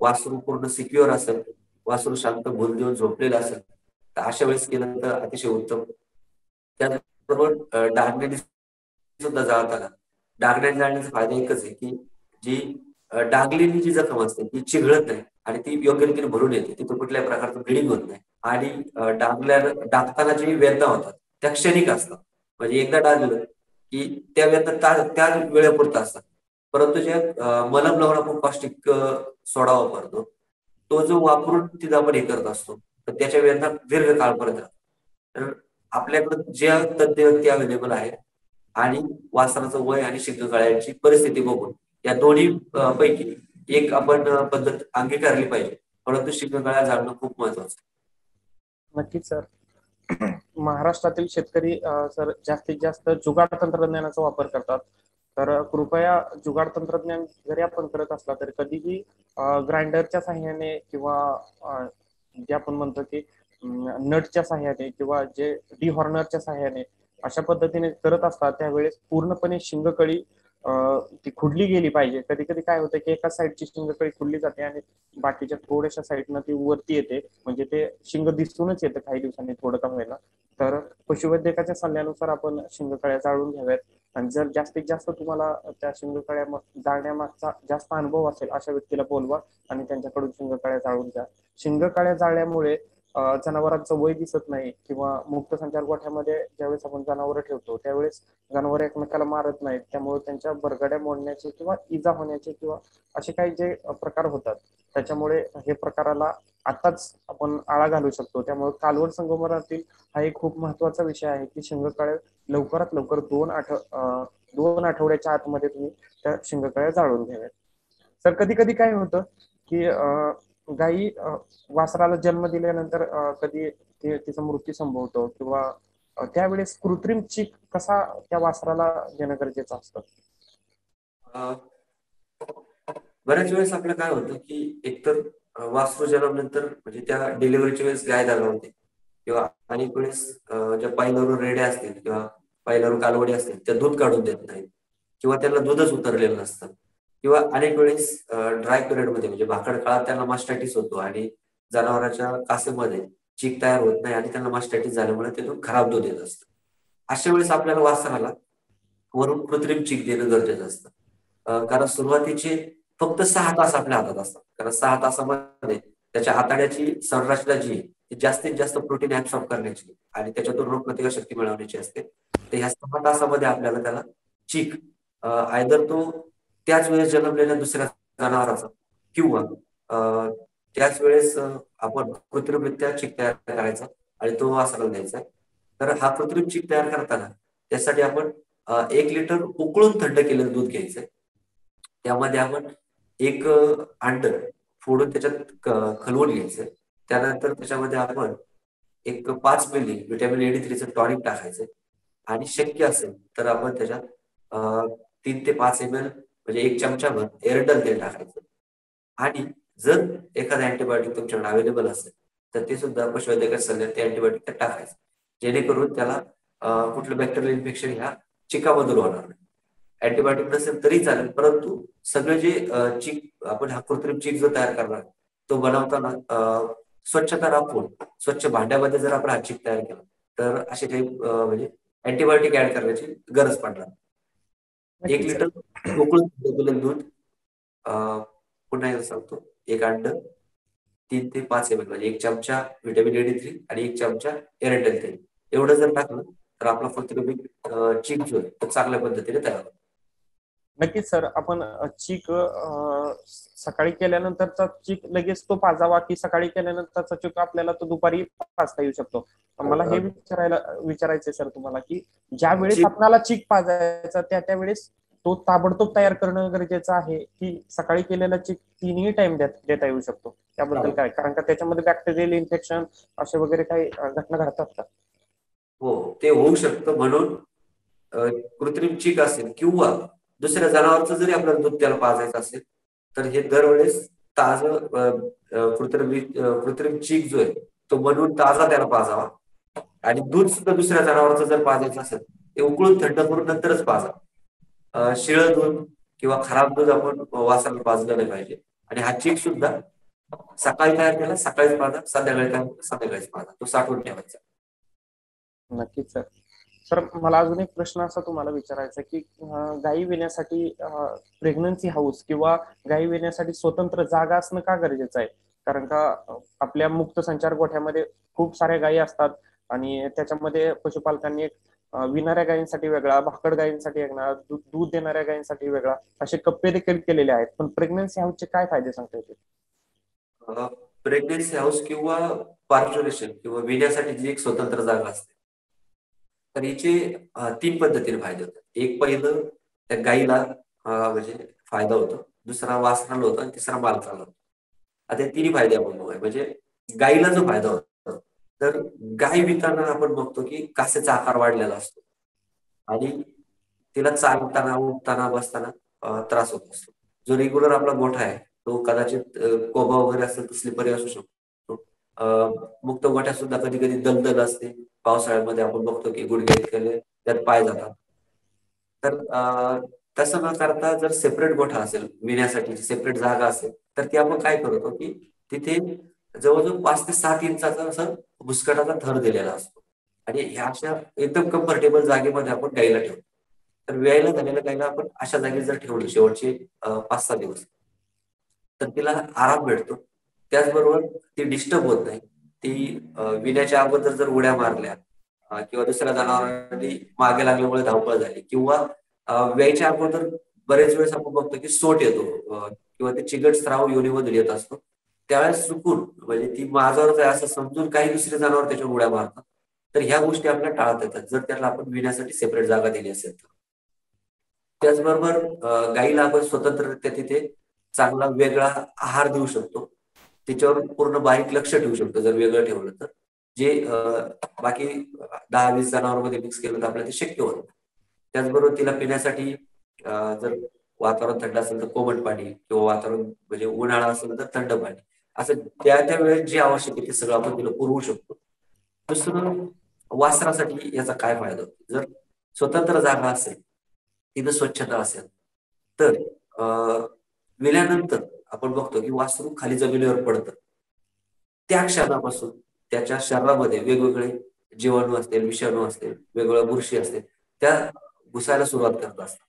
वासरू पूर्ण सिक्युअर असेल, वासरू शांत भूल देऊन झोपलेलं असेल तर अशा वेळेस केलं तर अतिशय उत्तम. त्याचबरोबर डागण्याने सुद्धा जाळताना डागण्याने जाळण्याचा फायदा एकच आहे की जी डागलेली जी जखम असते ती चिघळत नाही आणि ती योग्य रीतीने भरून येते, तिथं कुठल्याही प्रकारचं ब्लिडिंग होत नाही आणि डागताना जी वेदना होतात त्या क्षणिक असतात. म्हणजे एकदा डागलं की त्या वेदना त्या वेळेपुरता असतात. परंतु जे मलम लावून आपण कॉस्टिक सोडा वापरतो तो जो वापरून तिथं आपण हे करत असतो तर त्याच्या वेदना दीर्घ काळपर्यंत राहतात. तर आपल्याकडे जे तज्ञ व्यक्ती अवेलेबल आहेत आणि वासराचं वय आणि शिंगकाळ्याची परिस्थिती बघून या दोन्ही पैकी एक आपण पद्धत अंगीकारली पाहिजे, परंतु शिंगकाळ्या जाणणं खूप महत्वाचं आहे. नक्कीच सर. महाराष्ट्रातील शेतकरी सर जास्तीत जास्त जुगाड तंत्रज्ञानाचा वापर करतात. तर कृपया जुगाड तंत्रज्ञान जरी आपण करत असला तरी कधीही ग्राइंडरच्या साह्याने किंवा जे आपण म्हणतो की नटच्या साह्याने किंवा जे डिहॉर्नरच्या साह्याने अशा पद्धतीने करत असतात त्यावेळेस पूर्णपणे शिंगकळी ती खुडली गेली पाहिजे. कधी कधी काय होतं की एका साईडची शिंगकळी खुडली जाते आणि बाकीच्या थोड्याशा साईडनं ती वरती येते, म्हणजे ते शिंग दिसूनच येतं काही दिवसांनी थोडं का व्हायला. तर पशुवैद्यकाच्या सल्ल्यानुसार आपण शिंगकळ्या जाळून घ्याव्यात. आणि जर जास्तीत जास्त तुम्हाला त्या शिंगकळ्या जाळण्यामागचा जास्त अनुभव असेल अशा व्यक्तीला बोलवा आणि त्यांच्याकडून शिंगकळ्या जाळून घ्या. शिंगकळ्या जाळल्यामुळे जनावरांचं वय दिसत नाही, किंवा मुक्त संचार गोठ्यामध्ये ज्यावेळेस आपण जनावरं ठेवतो त्यावेळेस जनावर एकमेकाला मारत नाहीत, त्यामुळे त्यांच्या बरगड्या मोडण्याचे किंवा इजा होण्याचे किंवा असे काही जे प्रकार होतात त्याच्यामुळे हे प्रकाराला आताच आपण आळा घालू शकतो. त्यामुळे कालवड संगोपनातील हा एक खूप महत्वाचा विषय आहे की शिंगकळ्या लवकरात लवकर 2 आठवड्याच्या आतमध्ये तुम्ही त्या शिंगकळ्या जाळून घ्याव्यात. तर कधी कधी काय होतं की गायी वासराला जन्म दिल्यानंतर कधी तिचा मृत्यू संभवतो, किंवा त्यावेळेस कृत्रिम चीक कसा त्या वासराला देणं गरजेचं असतं? अं, बऱ्याच वेळेस आपलं काय होतं की एकतर वासरू जन्मल्यानंतर म्हणजे त्या डिलिव्हरीच्या वेळेस गाय दगावते, किंवा अनेक वेळेस ज्या पायनरू रेड्या असतील किंवा पायनरू कालवडी असतील त्या दूध काढून देत नाहीत, किंवा त्यांना दूधच उतरलेलं नसतं, किंवा अनेक वेळेस ड्राय पिरियडमध्ये म्हणजे भाकड काळात त्यांना मास्टायटिस होतो आणि जनावरांच्या कासेमध्ये चीक तयार होत नाही आणि त्यांना मास्टायटिस झाल्यामुळे ते दूध खराब दूध येत असतं. अशा वेळेस आपल्याला वासराला वरून कृत्रिम चीक देणं गरजेचं असतं. कारण सुरुवातीचे फक्त 6 तास आपल्या हातात असतात, कारण 6 तासामध्ये त्याच्या आतड्याची संरचना जी आहे ती जास्तीत जास्त प्रोटीन ऍब्सॉर्ब करण्याची आणि त्याच्यातून रोगप्रतिकार शक्ती मिळवण्याची असते. तर ह्या 6 तासामध्ये आपल्याला त्याला चीक आयदर तो त्याच वेळेस जन्मलेल्या दुसऱ्या जनावराचा किंवा त्याच वेळेस आपण कृत्रिमरित्या चीक तयार करायचा आणि तो वासराला द्यायचा. तर हा कृत्रिम चीक तयार करताना त्यासाठी आपण 1 लिटर उकळून थंड केलेलं दूध घ्यायचंय. त्यामध्ये आपण एक अंड फोडून त्याच्यात खलवून घ्यायचं. त्यानंतर त्याच्यामध्ये आपण एक 5 मिली व्हिटॅमिन A D3चं टॉनिक टाकायचं आणि शक्य असेल तर आपण त्याच्यात 3 ते 5 ml म्हणजे 1 चमचाभर एरंडल तेल टाकायचं. आणि जर एखादा अँटीबायोटिक तुमच्याकडे अवेलेबल असेल तर ते सुद्धा पशुवैद्यकाच्या सल्ल्याने ते अँटीबायोटिक त्यात टाकायचं, जेणेकरून त्याला कुठलं बॅक्टेरियल इन्फेक्शन ह्या चिकामधून होणार नाही. अँटीबायोटिक नसेल तरी चालेल, परंतु सगळे जे चीक आपण हा कृत्रिम चीक जो तयार करणार तो बनवताना स्वच्छता राखून स्वच्छ भांड्यामध्ये जर आपण हा चीक तयार केला तर असे काही म्हणजे अँटीबायोटिक ऍड करण्याची गरज पडणार. 1 नक्कीच सर. लिटर उकळून घेतलेलं दूध, पुन्हा एकदा सांगतो, एक अंड, 3 ते 5 ml म्हणजे 1 चमचा व्हिटॅमिन A D3 आणि 1 चमचा एरंडेल तेल, एवढं जर टाकलं तर आपला कृत्रिम चीक जो आहे तो चांगल्या पद्धतीने तयार होतो. नक्कीच सर. आपण चीक सकाळी केल्यानंतरचा चीक लगेच तो पाजावा, की सकाळी केल्यानंतरचा चीक आपल्याला तो दुपारी पाजता येऊ शकतो? मला हे विचारायचंय सर तुम्हाला की ज्या वेळेस चीक आपल्याला चीक पाजायचा त्यावेळेस तो ताबडतोब तयार करणं गरजेचं आहे, की सकाळी केलेला चीक तिन्ही टाइम देता येऊ शकतो? त्याबद्दल काय, कारण का त्याच्यामध्ये बॅक्टेरियल इन्फेक्शन असे वगैरे काही घटना घडतात का? हो, ते होऊ शकतं. म्हणून कृत्रिम चीक असेल किंवा दुसऱ्या जनावरचं जरी आपल्याला दूध त्याला पाजायचं असेल तर हे दरवेळेस ताजं कृत्रिम चीक जो आहे तो बनवून ताजा त्याला पाजावा. आणि दूध सुद्धा दुसऱ्या जनावरचं जर पाजायचं असेल ते उकळून थंड करून नंतरच पाजा. शिळं दूध किंवा खराब दूध आपण वासराला पाजलं नाही पाहिजे. आणि हा चीक सुद्धा सकाळी तयार केला सकाळीच पाजा, संध्याकाळी तयार केला संध्याकाळीच पाजा, तो साठवून ठेवायचा. नक्कीच सर. सर मला अजून एक प्रश्न असा तुम्हाला विचारायचा की गायी विण्यासाठी प्रेग्नन्सी हाऊस किंवा गायी विण्यासाठी स्वतंत्र जागा असणं का गरजेचं आहे? कारण का आपल्या मुक्त संचार गोठ्यामध्ये खूप साऱ्या गायी असतात आणि त्याच्यामध्ये पशुपालकांनी एक विणाऱ्या गायींसाठी वेगळा, भाकड गायींसाठी वेगळा, दूध देणाऱ्या गायींसाठी वेगळा असे कप्पे देखील केलेले आहेत. पण प्रेग्नन्सी हाऊसचे काय फायदे सांगता येतील? प्रेग्नेन्सी हाऊस किंवा पार्च्युरेशन किंवा विण्यासाठी जी एक स्वतंत्र जागा असते तर हिचे 3 पद्धतीने फायदे होतात. एक पहिलं त्या गाईला म्हणजे फायदा होतो, दुसरा वासराला होतो आणि तिसरा मालकाला होतो. आता हे तिन्ही फायदे आपण बघूया. म्हणजे गाईला जो फायदा होतो तर गाय विकताना आपण बघतो की कासेचा आकार वाढलेला असतो आणि तिला चालताना उठताना बसताना त्रास होत असतो. जो रेग्युलर आपला गोठा आहे तो कदाचित कोबा वगैरे असेल तर स्लिपरी असू शकतो. मुक्त गोठ्यात सुद्धा कधी कधी दलदल असते. पावसाळ्यामध्ये आपण बघतो की गुडघ्या इतके त्यात पाय जातात. तर तसं न करता जर सेपरेट गोठा असेल, विण्यासाठी सेपरेट जागा असेल, तर ती आपण काय करतो की तिथे जवळजवळ 5 ते 7 इंचाचा असं भुसकटाचा थर दिलेला असतो आणि ह्या अशा एकदम कम्फर्टेबल जागेमध्ये आपण गाईला ठेवतो. तर व्यायला झालेल्या गाईला आपण अशा जागी जर ठेवली शेवटचे 5-6 दिवस, तर तिला आराम भेटतो. त्याचबरोबर ती डिस्टर्ब होत नाही. ती विण्याच्या अगोदर जर उड्या मारल्या किंवा दुसऱ्या जनावरांनी मागे लागल्यामुळे धावपळ झाली किंवा व्यायच्या अगोदर बरेच वेळेस आपण बघतो की सोट येतो किंवा ते चिकट स्राव योनीमधून येत असतो. त्यावेळेस चुकून म्हणजे ती माझ्यावरच आहे असं समजून काही दुसरे जनावर त्याच्यावर उड्या मारतात. तर ह्या गोष्टी आपल्याला टाळता येतात जर त्याला आपण विण्यासाठी सेपरेट जागा दिली असेल तर. त्याचबरोबर गाईला आपण स्वतंत्ररित्या तिथे चांगला वेगळा आहार देऊ शकतो. त्याच्यावर पूर्ण बारीक लक्ष ठेवू शकतो जर वेगळं ठेवलं तर. जे बाकी 10-20 जनावरांमध्ये मिक्स केलं तर आपल्याला ते शक्य होत नाही. त्याचबरोबर तिला पिण्यासाठी जर वातावरण थंड असेल तर कोमट पाणी किंवा वातावरण म्हणजे उन्हाळा असेल तर थंड पाणी, असं त्या त्या वेळेस जे आवश्यक आहे ते सगळं आपण तिला पुरवू शकतो. दुसरं, वासरासाठी याचा काय फायदा होतो? जर स्वतंत्र जागा असेल, तिथं स्वच्छता असेल, तर विल्यानंतर आपण बघतो की वासरू खाली जमिनीवर पडतं. त्या क्षणापासून त्याच्या शरीरामध्ये वेगवेगळे जीवाणू असतील, विषाणू असतील, वेगवेगळ्या बुरशी असतील, त्या घुसायला सुरुवात करत असतात.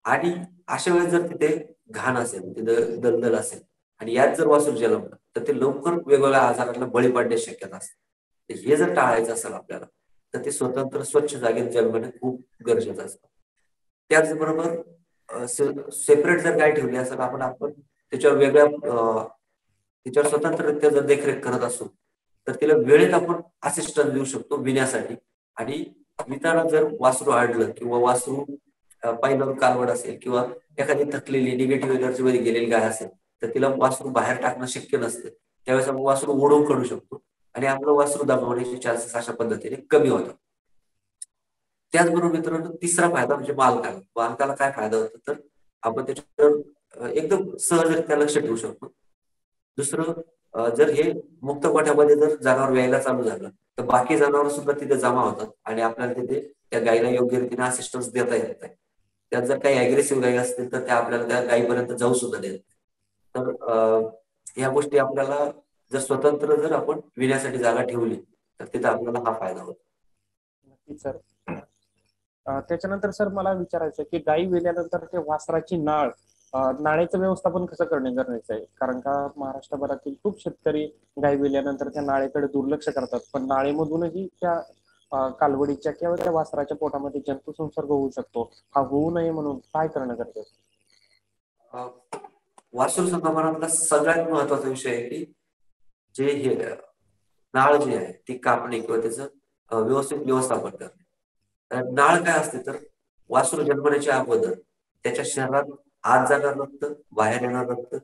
आणि अशा वेळेस जर तिथे घाण असेल, तिथे दलदल असेल आणि यात जर वासरू जन्मलं, तर ते लवकर वेगवेगळ्या आजाराला बळी पडण्याची शक्यता असते. तर हे जर टाळायचं असेल आपल्याला, तर ते स्वतंत्र स्वच्छ जागेत जन्मणे खूप गरजेचं असतं. त्याचबरोबर सेपरेट जर गाय ठेवली असेल आपण आपण त्याच्यावर वेगळ्या तिच्यावर स्वतंत्ररित्या जर देखरेख करत असू, तर तिला वेळेत आपण असिस्टन्स देऊ शकतो विण्यासाठी. आणि विताना जर वासरू आढळलं किंवा वासरू पायीवर कालवड असेल किंवा एखादी थकलेली निगेटिव्ह एनर्जी मध्ये गेलेली गाय असेल, तर तिला वासरू बाहेर टाकणं शक्य नसते. त्यावेळेस आपण वासरू ओढून काढू शकतो आणि आपलं वासरू दमवण्याचे चान्सेस अशा पद्धतीने कमी होतात. त्याचबरोबर मित्रांनो, तिसरा फायदा म्हणजे मालकाला. मालकाला काय फायदा होतो तर आपण त्याच्यावर एकदम सहजरित्या लक्ष ठेवू शकतो. दुसरं, जर हे मुक्त गोठ्यामध्ये जर जनावर व्यायला चालू झालं, तर बाकी जनावर सुद्धा तिथे जमा होतात आणि आपल्याला तिथे त्या गायीला योग्य रीतीने असिस्टन्स देता येत नाही. त्यात जर काही अग्रेसिव्ह गायी असतील तर त्या आपल्याला त्या गायीपर्यंत जाऊ सुद्धा देत नाही. तर ह्या गोष्टी आपल्याला जर स्वतंत्र जर आपण विण्यासाठी जागा ठेवली, तर तिथे आपल्याला हा फायदा होतो. नक्कीच सर. त्याच्यानंतर सर मला विचारायचं की गायी वेल्यानंतर ते वासराची नाळ, नाळेचं व्यवस्थापन कसं करणे गरजेचं आहे? कारण का महाराष्ट्रभरातील खूप शेतकरी गायी वेल्यानंतर त्या नाळेकडे दुर्लक्ष करतात, पण नाळेमधूनही त्या कालवडीच्या किंवा त्या वासराच्या पोटामध्ये जंतू संसर्ग होऊ शकतो. हा होऊ नये म्हणून काय करणं गरजेचं? वासरू संगोपनातला सगळ्यात महत्वाचा विषय आहे की जे हे नाळ जी आहे ती कापणे किंवा त्याचं व्यवस्थित व्यवस्थापन करणे. नाळ काय असते तर वासरू जन्मण्याच्या अगोदर त्याच्या शरीरात आत जाणार रक्त, बाहेर येणार रक्त,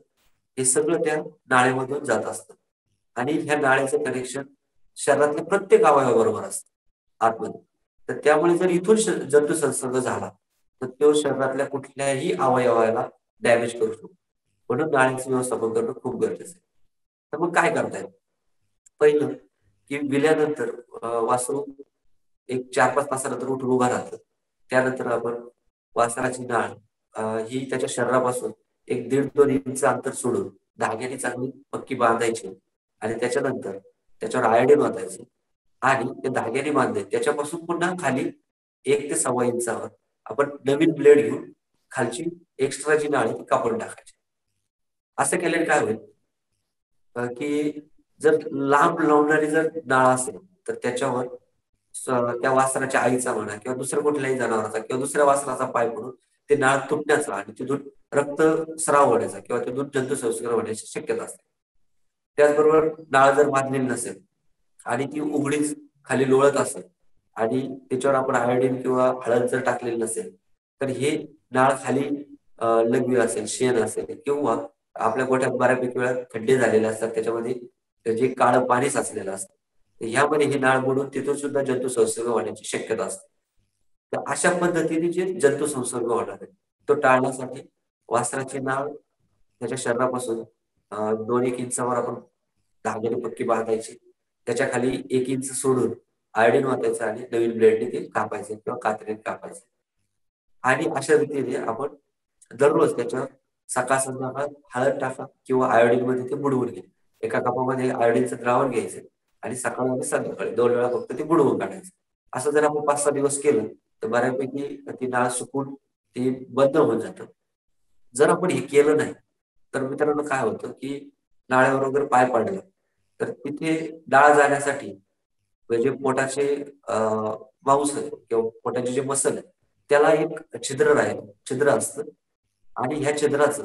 हे सगळं त्या नाळेमधून जात असतं आणि ह्या नाळेचं कनेक्शन शरीरातल्या प्रत्येक अवयवाबरोबर असतं आतमध्ये. तर त्यामुळे जर इथून जंतू संसर्ग झाला तर तो शरीरातल्या कुठल्याही अवयवाला डॅमेज करू शकतो. म्हणून नाळेचं व्यवस्थापन करणं खूप गरजेचं आहे. तर मग काय करता येईल? पहिलं की विल्यानंतर वासरू एक 4-5 तासानंतर उठून उभा राहतं. त्यानंतर आपण वासराची नाळ ही त्याच्या शरीरापासून एक 1.5-2 इंच अंतर सोडून धाग्याने चांगली पक्की बांधायची आणि त्याच्यानंतर त्याच्यावर आयोडीन ओतायचं आणि ते धाग्याने बांधले त्याच्यापासून पुन्हा खाली 1 ते 1.25 इंचावर आपण नवीन ब्लेड घेऊन खालची एक्स्ट्रा जी नाळ आहे ती कापून टाकायची. असं केल्याने काय होईल की जर लांब लावणारी जर नाळ असेल तर त्याच्यावर त्या वासराच्या आईचा म्हणा किंवा दुसऱ्या कुठल्याही जनावराचा किंवा दुसऱ्या वासराचा पाय पडून ते नाळ तुटण्याचा आणि तिथून रक्त स्राव होण्याचा किंवा तिथून जंतू संसर्ग होण्याची शक्यता असते. त्याचबरोबर नाळ जर बांधलेली नसेल आणि ती उघडीच खाली लोळत असेल आणि त्याच्यावर आपण आयोडीन किंवा हळद जर टाकलेली नसेल तर हे नाळ खाली लघवी असेल, शेण असेल किंवा आपल्या गोठ्यात बऱ्यापैकी वेळा खड्डे झालेले असतात, त्याच्यामध्ये जे काळं पाणी साचलेलं असतं, ह्यामध्ये ही नाळ बुडून तिथून सुद्धा जंतू संसर्ग होण्याची शक्यता असते. तर अशा पद्धतीने जे जंतू संसर्ग होणार आहे तो टाळण्यासाठी वासराची नाळ त्याच्या शरीरापासून 2-1 इंचावर आपण धाग्याने पक्की बांधायची. त्याच्या खाली 1 इंच सोडून आयोडीन वाटायचं आणि नवीन ब्लेडने ते कापायचे किंवा कात्रीने कापायचे. आणि अशा रीतीने आपण दररोज त्याच्यावर सकाळ संध्याकाळ हळद टाका किंवा आयोडीन मध्ये ते बुडवून घ्या. एका कपामध्ये आयोडीनचं द्रावण घ्यायचं आणि सकाळ आणि संध्याकाळी 2 वेळा फक्त ते बुडवून काढायचं. असं जर आपण 5-6 दिवस केलं तर बऱ्यापैकी ती नाळ सुकून ती बंद होऊन जातं. जर आपण हे केलं नाही तर मित्रांनो काय होतं की नाळ्यावर वगैरे पाय पडला तर तिथे डाळ जाण्यासाठी म्हणजे पोटाचे मांस किंवा पोटाचे जे मसल आहे त्याला एक छिद्र असतं आणि ह्या छिद्राचं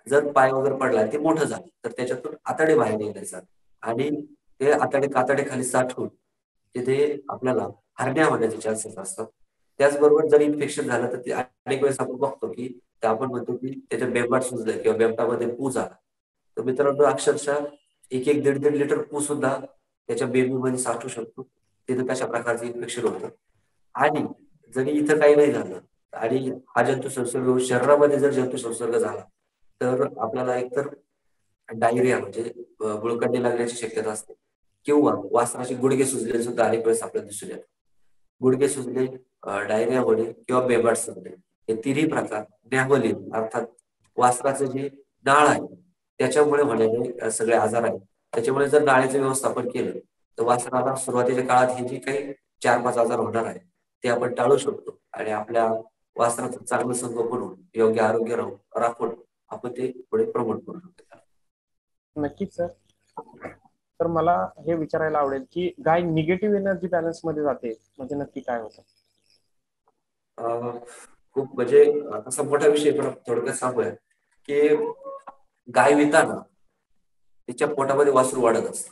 जर पाय वगैरे पडला ते मोठं झालं तर त्याच्यातून आतडे बाहेर निघायचं आणि ते कातडे खाली साठवून तिथे आपल्याला हर्निया होण्याचे चान्सेस असतात. त्याचबरोबर जर इन्फेक्शन झालं तर ते अनेक वेळेस आपण बघतो की आपण म्हणतो की त्याच्या बेंबाट सुजलं किंवा बेंबटामध्ये पू झाला. तर मित्रांनो अक्षरशः 1-1, 1.5 लिटर पू सुद्धा त्याच्या बेंबीमध्ये साठू शकतो. तिथं कशा प्रकारचं इन्फेक्शन होतं. आणि जरी इथं काही नाही झालं आणि हा जंतू संसर्ग शरीरामध्ये जर जंतू संसर्ग झाला तर आपल्याला एकतर डायरिया म्हणजे बुळकंडी लागण्याची शक्यता असते किंवा वासनाचे गुडघे सुजले सुद्धा अनेक वेळेस आपल्याला दिसून येतात. गुडघे सुजले, डायरिया होणे किंवा बेबाट सुजणे हे तिन्ही प्रकार न्यामोलिन अर्थात वासनाचं जे नाळ आहे त्याच्यामुळे होणारे सगळे आजार आहेत. त्याच्यामुळे जर नाळेचं व्यवस्थापन केलं तर वासनाला सुरुवातीच्या काळात हे जे काही 4-5 आजार होणार आहेत ते आपण टाळू शकतो आणि आपल्या वासनाचं चांगलं संगोपन होऊन योग्य आरोग्य राखून आपण ते पुढे प्रमोट करू शकतो. नक्कीच सर. तर मला हे विचारायला आवडेल की गाय निगेटिव्ह एनर्जी बॅलन्स मध्ये जाते म्हणजे नक्की काय होतं? खूप म्हणजे तसा मोठा विषय पण थोडक्यात सांगूया की गाय विताना तिच्या पोटामध्ये वासरू वाढत असतं.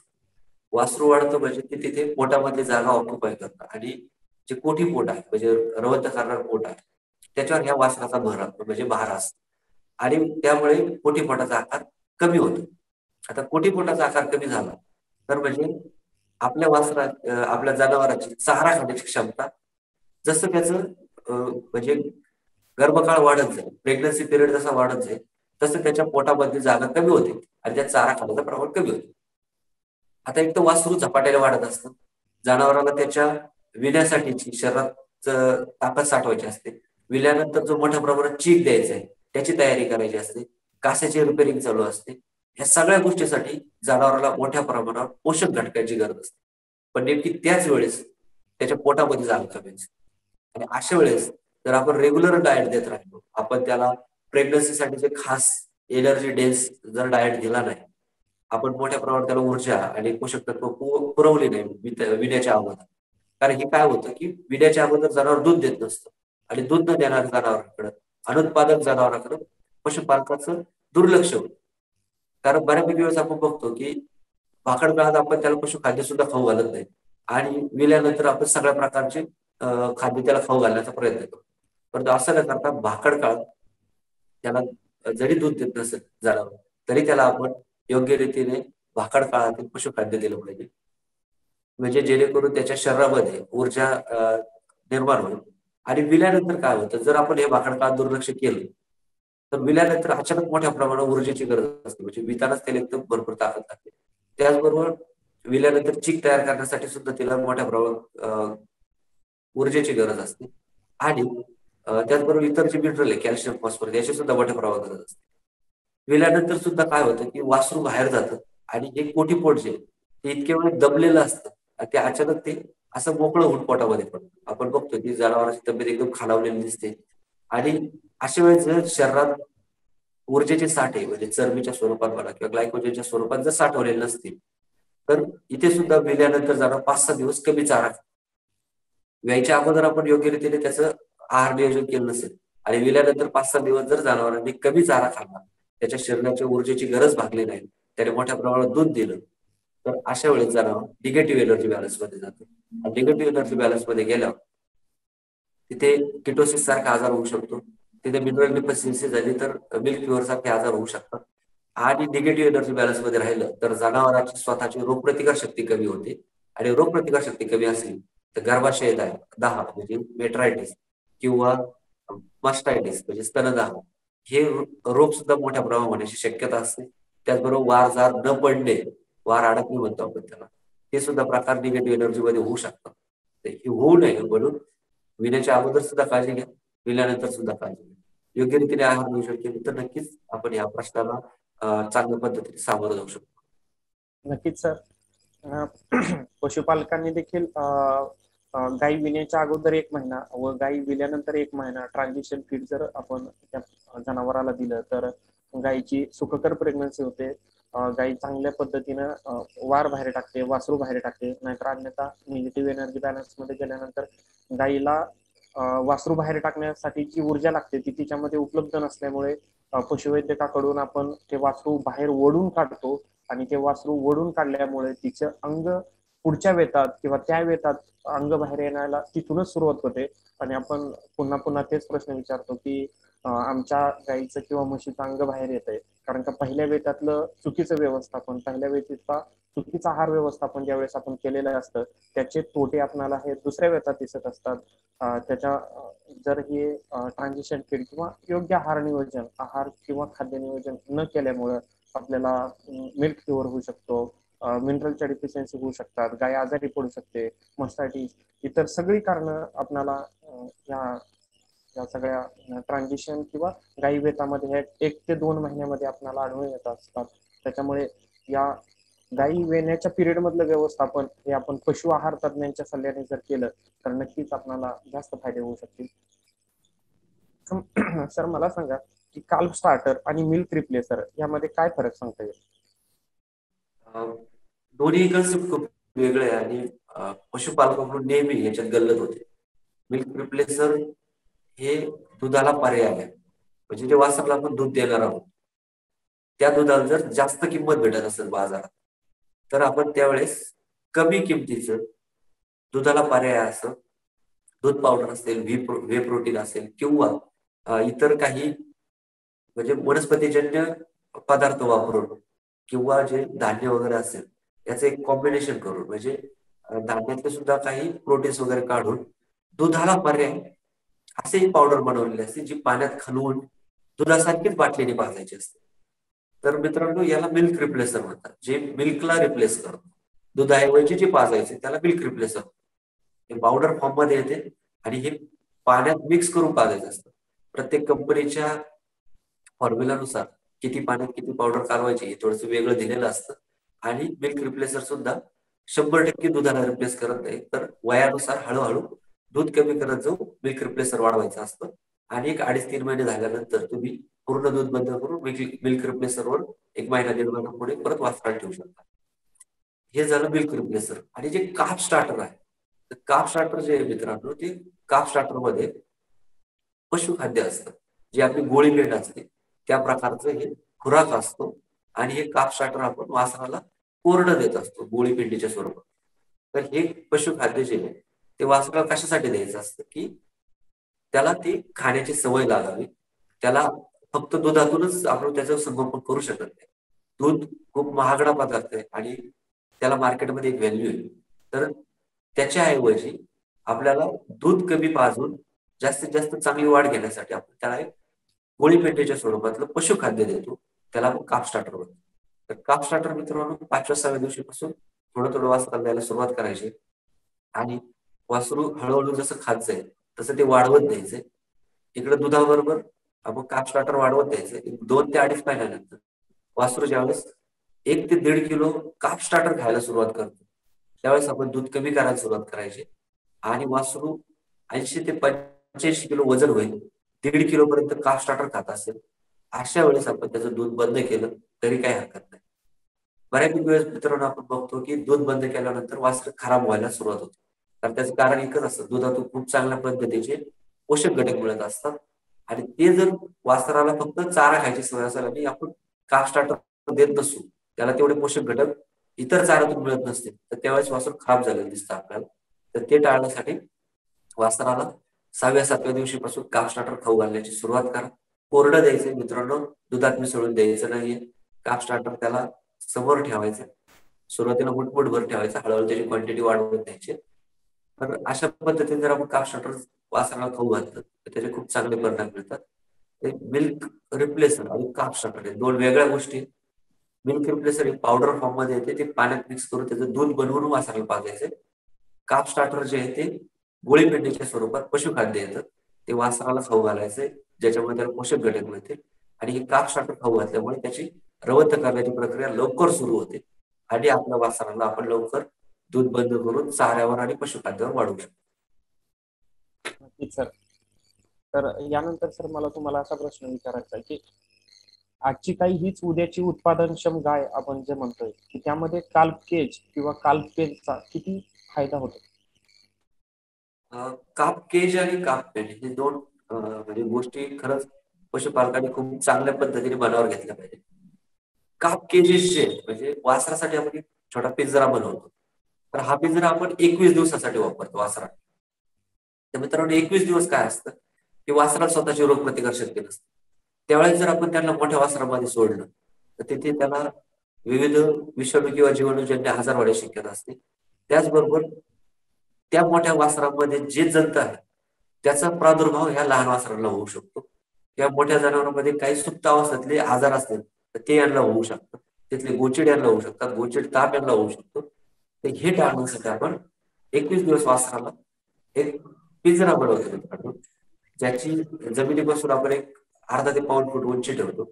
वासरू वाढतं म्हणजे ते तिथे पोटामधली जागा ऑक्युपाय करतं आणि जे कोठी पोट आहे म्हणजे रवंथ करणारं पोट आहे त्याच्यावर ह्या वासराचा म्हणजे भार असतो आणि त्यामुळे कोठी पोटाचा आकार कमी होतो. आता कोठी पोटाचा आकार कमी झाला तर म्हणजे आपल्या जनावरांची चारा खाण्याची क्षमता जसं त्याचं म्हणजे गर्भकाळ वाढत जाईल, प्रेग्नन्सी पिरियड जसा वाढत जाईल तसं त्याच्या पोटामधली जागा कमी होते आणि त्या चारा खाण्याचं प्रमाण कमी होते. आता एक तर वासरू झपाट्याने वाढत असतं. जनावराला त्याच्या विण्यासाठीची शरीरात ताकद साठवायची असते. विल्यानंतर जो मोठ्या प्रमाणात चीक द्यायचा आहे त्याची तयारी करायची असते. कासेची रिपेअरिंग चालू असते. ह्या सगळ्या गोष्टीसाठी जनावराला मोठ्या प्रमाणावर पोषक घटकांची गरज असते. पण नेमकी त्याच वेळेस त्याच्या पोटामध्ये जागा कमी असते आणि अशा वेळेस जर आपण रेग्युलर डाएट देत राहिलो, आपण त्याला प्रेग्नन्सीसाठीचे खास एनर्जी डेन्स जर डाएट दिला नाही, आपण मोठ्या प्रमाणात त्याला ऊर्जा आणि पोषक तत्व पुरवली नाही विण्याच्या अगोदर. कारण हे काय होतं की विण्याच्या अगोदर जनावर दूध देत नसतं आणि दूध न देणाऱ्या जनावरांकडे अनुत्पादक जनावरांकडे पशुपालकाचं दुर्लक्ष होतं. कारण बऱ्यापैकी वेळेस आपण बघतो की भाकड काळात आपण त्याला पशुखाद्य सुद्धा खाऊ घालत नाही आणि विल्यानंतर आपण सगळ्या प्रकारचे खाद्य त्याला खाऊ घालण्याचा प्रयत्न करतो. परंतु असं न करता भाकड काळात त्याला जरी दूध देत नसेल जनावर तरी त्याला आपण योग्य रीतीने भाकड काळातील पशुखाद्य दिलं पाहिजे म्हणजे जेणेकरून त्याच्या शरीरामध्ये ऊर्जा निर्माण होईल. आणि विल्यानंतर काय होतं जर आपण हे भाकड काळात दुर्लक्ष केलं तर विल्यानंतर अचानक मोठ्या प्रमाणात ऊर्जेची गरज असते म्हणजे वितानाच त्याला एकदम भरपूर ताकद लागते. त्याचबरोबर विल्यानंतर चीक तयार करण्यासाठी सुद्धा तिला मोठ्या प्रमाणात ऊर्जेची गरज असते आणि त्याचबरोबर इतर जे मिनरल आहे कॅल्शियम फॉस्फरस याची सुद्धा मोठ्या प्रमाणात गरज असते. विल्यानंतर सुद्धा काय होतं की वासरू बाहेर जातं आणि एक कोटीपोट जे ते इतके वेळ दबलेलं असतं ते अचानक ते असं मोकळं होऊन पोटामध्ये पडतं. आपण बघतो की जनावरांची तब्येत एकदम खालावलेली दिसते आणि अशा वेळेस जर शरीरात ऊर्जेचे साठे म्हणजे चरबीच्या स्वरूपात म्हणा किंवा ग्लायकोजनच्या स्वरूपात जर साठवलेले नसतील तर इथे सुद्धा विल्यानंतर जरा 5-6 दिवस कमी चारा व्यायच्या अगोदर आपण योग्य रीतीने त्याचं आहार नियोजन केलं नसेल आणि विल्यानंतर 5-6 दिवस जर जनावरांनी कमी चारा खाल्ला त्याच्या शरीराच्या ऊर्जेची गरज भागली नाही त्याने मोठ्या प्रमाणात दूध दिलं तर अशा वेळेस जनावर निगेटिव्ह एनर्जी बॅलन्स मध्ये जातो. निगेटिव्ह एनर्जी बॅलन्स मध्ये गेल्यावर तिथे किटोसिस सारखा आजार होऊ शकतो. तिथे मिनरल डिफिशियन्सी झाली तर मिल्क फिवर सारखे आजार होऊ शकतात आणि निगेटिव्ह एनर्जी बॅलन्स मध्ये राहिलं तर जनावरांची स्वतःची रोगप्रतिकार शक्ती कमी होते आणि रोगप्रतिकार शक्ती कमी असली तर गर्भाशय दाह म्हणजे मेट्रायटिस किंवा मास्टायटिस म्हणजे स्तनदाह हे रोग सुद्धा मोठ्या प्रमाणात होण्याची शक्यता असते. त्याचबरोबर वार जार न पडणे, वार अडकणे म्हणतो आपण त्याला, हे सुद्धा प्रकार निगेटिव्ह एनर्जी मध्ये होऊ शकतात. तर हे होऊ नये म्हणून विण्याच्या अगोदर सुद्धा काळजी घ्या, विल्यानंतर सुद्धा काळजी घ्या. योग्य रीतीने आहार नियोजन केलं तर नक्कीच आपण या प्रश्नाला चांगल्या पद्धतीने सामोरं जाऊ शकतो. नक्कीच सर. पशुपालकांनी देखील गाई विण्याच्या अगोदर 1 महिना व गाई विल्यानंतर 1 महिना ट्रान्झिशन फीड जर आपण त्या जनावराला दिलं तर गायीची सुखकर प्रेग्नन्सी होते. गाई चांगल्या पद्धतीनं वार बाहेर टाकते, वासरू बाहेर टाकते. नाहीतर अन्यथा निगेटिव्ह एनर्जी बॅलन्स मध्ये गेल्यानंतर गायीला वासरू बाहेर टाकण्यासाठी जी ऊर्जा लागते ती तिच्यामध्ये उपलब्ध नसल्यामुळे पशुवैद्यकाकडून आपण ते वासरू बाहेर ओढून काढतो आणि ते वासरू ओढून काढल्यामुळे तिचं अंग पुढच्या वेतात किंवा त्या वेतात अंग बाहेर येण्याला तिथूनच सुरुवात होते. आणि आपण पुन्हा पुन्हा तेच प्रश्न विचारतो की आमच्या गाईचं किंवा म्हशीचं अंग बाहेर येत आहे, कारण का पहिल्या वेतातलं चुकीचं व्यवस्थापन, पहिल्या वेतीचा चुकीचा आहार व्यवस्थापन ज्यावेळेस आपण केलेलं असतं त्याचे तोटे आपल्याला हे दुसऱ्या वेतात दिसत असतात. त्याच्या जर हे ट्रान्झिशन फीड किंवा योग्य आहार किंवा खाद्य नियोजन न केल्यामुळं आपल्याला मिल्क फिवर होऊ शकतो, मिनरलच्या डिफिशियन्सी होऊ शकतात, गाय आजारी पडू शकते, मस्टायटिस, इतर सगळी कारणं आपल्याला या सगळ्या ट्रान्झिशन किंवा गाई वेतामध्ये 1 ते 2 महिन्यामध्ये आपल्याला आढळून येत असतात. त्याच्यामुळे या गाई वेण्याच्या पिरियड मधलं व्यवस्थापन हे आपण पशु आहार तज्ञांच्या सल्ल्याने जर केलं तर नक्कीच आपल्याला जास्त फायदे होऊ शकतील. सर मला सांगा की काल्फ स्टार्टर आणि मिल्क रिप्लेसर यामध्ये काय फरक सांगता येईल? दोन्ही कन्सेप्ट खूप वेगळे आहे आणि पशुपालकाकडून नेहमी याच्यात गल्लत होते. मिल्क रिप्लेसर हे दुधाला पर्याय आहे, म्हणजे जे वासराला आपण दूध देणार आहोत त्या दुधाला जर जास्त किंमत भेटत असेल बाजारात तर आपण त्यावेळेस कमी किमतीचं दुधाला पर्याय असं दूध पावडर असेल, व्हे प्रोटीन असेल किंवा इतर काही म्हणजे वनस्पतीजन्य पदार्थ वापरून किंवा जे धान्य वगैरे असेल याचं एक कॉम्बिनेशन करून म्हणजे धान्यातले सुद्धा काही प्रोटीन्स वगैरे काढून दुधाला पर्याय असे पावडर बनवलेले असते जी पाण्यात खालवून दुधासारखीच बाटलीने पाजायची असते. तर मित्रांनो याला मिल्क रिप्लेसर म्हणतात, जे मिल्कला रिप्लेस करतो. दुधाऐवजी जे पाजायचे त्याला मिल्क रिप्लेसर. हे पावडर फॉर्म मध्ये येते आणि हे पाण्यात मिक्स करून पाजायचं असतं. प्रत्येक कंपनीच्या फॉर्म्युलानुसार किती पाण्यात किती पावडर कालवायची हे थोडंसं वेगळं दिलेलं असतं. आणि मिल्क रिप्लेसर सुद्धा 100% दुधाला रिप्लेस करत नाही, तर वयानुसार हळूहळू दूध कमी करत जाऊ मिल्क रिप्लेसर वाढवायचं असतं. आणि 1-2.5-3 महिने झाल्यानंतर तुम्ही पूर्ण दूध बंद करून मिल्क रिप्लेसरवर 1 महिना 1.5 महिना पुढे परत वासराला ठेवू शकता. हे झालं मिल्क रिप्लेसर. आणि जे काफ स्टार्टर आहे, तर काफ स्टार्टर जे आहे मित्रांनो, ते काफ स्टार्टर मध्ये पशुखाद्य असतं, जे आपली गोळी पेंड असते त्या प्रकारचं हे खुराक असतो. आणि हे काफ स्टार्टर आपण वासराला कोरडं देत असतो गोळी पेंडीच्या स्वरूपात. तर हे पशुखाद्य जे आहे ते वासराला कशासाठी द्यायचं असतं की त्याला ती खाण्याची सवय लागावी. त्याला फक्त दुधातूनच आपण त्याचं संगोपन करू शकत नाही. दूध खूप महागडा पदार्थ आहे आणि त्याला मार्केटमध्ये एक व्हॅल्यू आहे. तर त्याच्याऐवजी आपल्याला दूध कमी पाजून जास्तीत जास्त चांगली वाढ घेण्यासाठी आपण त्याला एक गोळी पेंडीच्या स्वरूपातलं पशुखाद्य देतो, त्याला आपण काफ स्टार्टर म्हणतो. तर काफ स्टार्टर मित्रांनो 5व्या-6व्या दिवशीपासून थोडं थोडं वासराला द्यायला सुरुवात करायची आणि वासरू हळूहळू जसं खात जाईल तसं ते वाढवत द्यायचंय. इकडे दुधाबरोबर आपण काफ स्टार्टर वाढवत द्यायचंय. 2 ते 2.5 महिन्यानंतर वासरू ज्यावेळेस 1 ते 1.5 किलो काफ स्टार्टर खायला सुरुवात करतो त्यावेळेस आपण दूध कमी करायला सुरुवात करायची. आणि वासरू 80 ते 85 किलो वजन होईल, 1.5 किलो पर्यंत काफ स्टार्टर खात असेल, अशा वेळेस आपण त्याचं दूध बंद केलं तरी काही हरकत नाही. बऱ्यापैकी वेळेस मित्रांनो आपण बघतो की दूध बंद केल्यानंतर वासरं खराब व्हायला सुरुवात होते. तर त्याचं कारण एकच असतं, दुधातून खूप चांगल्या पद्धतीचे पोषक घटक मिळत असतात. आणि ते जर वासराला फक्त चारा खायची सवय असेल आणि आपण काफ स्टार्टर देत नसू, त्याला तेवढे पोषक घटक इतर चाऱ्यातून मिळत नसतील, तर त्यावेळेस वासर खराब झालेलं दिसतं आपल्याला. तर ते टाळण्यासाठी वासराला 6व्या-7व्या दिवशीपासून काफ स्टार्टर खाऊ घालण्याची सुरुवात करा. कोरडं द्यायचं मित्रांनो, दुधात मिसळून द्यायचं नाहीये. काफ स्टार्टर त्याला समोर ठेवायचं, सुरुवातीला मुठभर ठेवायचं, हळूहळू त्याची क्वांटिटी वाढवत द्यायची. तर अशा पद्धतीने जर आपण काफ स्टार्टर वासराला खाऊ घातलं तर त्याचे खूप चांगले परिणाम मिळतात. मिल्क रिप्लेसर आणि काफ स्टार्टर हे 2 वेगळ्या गोष्टी. मिल्क रिप्लेसर हे पावडर फॉर्म मध्ये येते, ते पाण्यात मिक्स करून त्याचं दूध बनवून वासराला पाजायचे. काप स्टार्टर जे आहे ते गोळी पेंडीच्या स्वरूपात पशुखाद्य येतं, ते वासराला खाऊ घालायचंय, ज्याच्यामुळे त्याला पोषक घटक मिळते. आणि हे काप स्टार्टर खाऊ घातल्यामुळे त्याची रवंथ करण्याची प्रक्रिया लवकर सुरू होते आणि आपल्या वासराला आपण लवकर दूध बंद करून चाऱ्यावर आणि पशुखाद्यावर वाढवू शकतो. नक्कीच सर. तर यानंतर सर मला तुम्हाला असा प्रश्न विचारायचा आहे की आजची काही हीच उद्याची उत्पादनक्षम गाय आपण जे म्हणतोय की त्यामध्ये काल्फ केज किंवा काल्फ पेजचा किती फायदा होतो? काप केज आणि काप पेंड हे दोन म्हणजे गोष्टी खरंच पशुपालकांनी खूप चांगल्या पद्धतीने मनावर घेतल्या पाहिजे. काप केजेस जे आहेत, म्हणजे वासरासाठी आपण एक छोटा पिंजरा बनवतो, तर हा पिंजरा आपण 21 दिवसासाठी वापरतो वासरा. तर मित्रांनो 21 दिवस काय असतं की वासराला स्वतःची रोगप्रतिकार शक्ती नसते. त्यावेळेस जर आपण त्यांना मोठ्या वासरामध्ये सोडलं तर तिथे त्याला विविध विषाणू किंवा जीवाणूजन्य आजार होण्याची शक्यता असते. त्याचबरोबर त्या मोठ्या वासरामध्ये जे जंत आहे त्याचा प्रादुर्भाव ह्या लहान वासराला होऊ शकतो. या मोठ्या जनावरांमध्ये काही सुप्त अवस्थेतले आजार असतील तर ते यांना होऊ शकतात. तिथले गोचिड यांना होऊ शकतात, गोचिड ताप यांना होऊ शकतो. तर हे टाळण्यासाठी आपण 21 दिवस वासराला एक पिंजरा बनवतो मित्रांनो, ज्याची जमिनीपासून आपण एक अर्धा ते पाऊण फूट उंची ठेवतो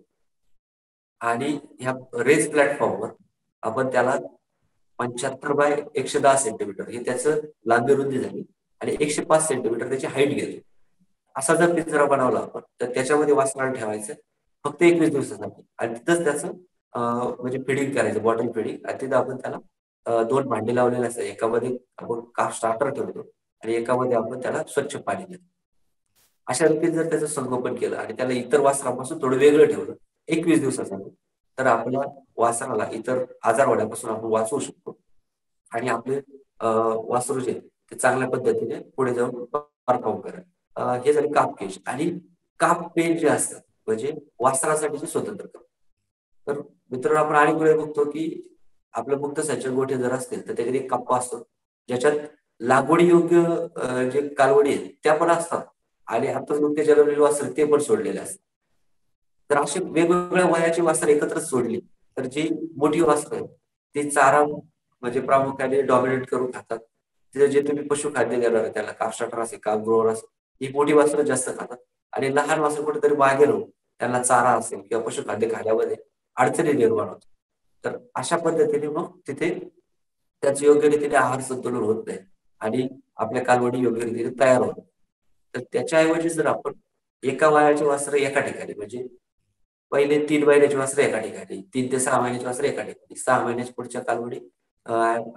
आणि ह्या रेस प्लॅटफॉर्मवर आपण त्याला 75 बाय 110 सेंटीमीटर हे त्याचं लांबी रुंदी झाली आणि 105 सेंटीमीटर त्याची हाईट घेतो. असा जर पिंजरा बनवला आपण तर त्याच्यामध्ये वासराला ठेवायचं फक्त 21 दिवसासाठी आणि तिथंच त्याचं म्हणजे फिडिंग करायचं, बॉटल फिडिंग. आणि तिथं आपण त्याला 2 भांडी लावलेले असतात, एकामध्ये आपण काप स्टार्टर ठेवतो आणि एकामध्ये आपण त्याला स्वच्छ पाणी देतो. अशा रीतीने जर त्याचं संगोपन केलं आणि त्याला इतर वासरापासून थोडं वेगळं ठेवलं 21 दिवसासाठी, तर आपल्या वासराला इतर आजार होण्यापासून आपण वाचवू शकतो आणि आपले वासरू जे ते चांगल्या पद्धतीने पुढे जाऊन परफॉर्म करेल. हे झाले काप केज. आणि काप पेज जे असतात म्हणजे वासरासाठीचे स्वतंत्र काप. तर मित्रांनो आपण अनेक वेळा बघतो की आपलं मुक्त संचय गोठे जर असतील तर त्याच्यात एक कप्पा असतो ज्याच्यात लागवडी योग्य जे कालवडी आहेत त्या पण असतात आणि आताच नुकते जन्मलेले वासर ते पण सोडलेले असतात. तर अशी वेगवेगळ्या वयाची वासर एकत्र सोडली तर जी मोठी वासर आहेत ती चारा म्हणजे प्रामुख्याने डॉमिनेट करून खातात. तिथे जे तुम्ही पशुखाद्य देणार आहे त्याला काप स्टार्टर असेल, काप ग्रोअर असेल, ही मोठी वासरं जास्त खातात आणि लहान वासर कुठेतरी मागे राहून त्यांना चारा असेल किंवा पशुखाद्य खाण्यामध्ये अडचणी निर्माण होतात. तर अशा पद्धतीने मग तिथे त्याचं योग्य रीतीने आहार संतुलन होत नाही आणि आपल्या कालवडी योग्य रीतीने तयार होतात. तर त्याच्याऐवजी जर आपण एका वयाची वासरं एका ठिकाणी म्हणजे पहिले 3 महिन्याची वासरं एका ठिकाणी, 3 ते 6 महिन्याची वासरं एका ठिकाणी, 6 महिन्याच्या पुढच्या कालवडी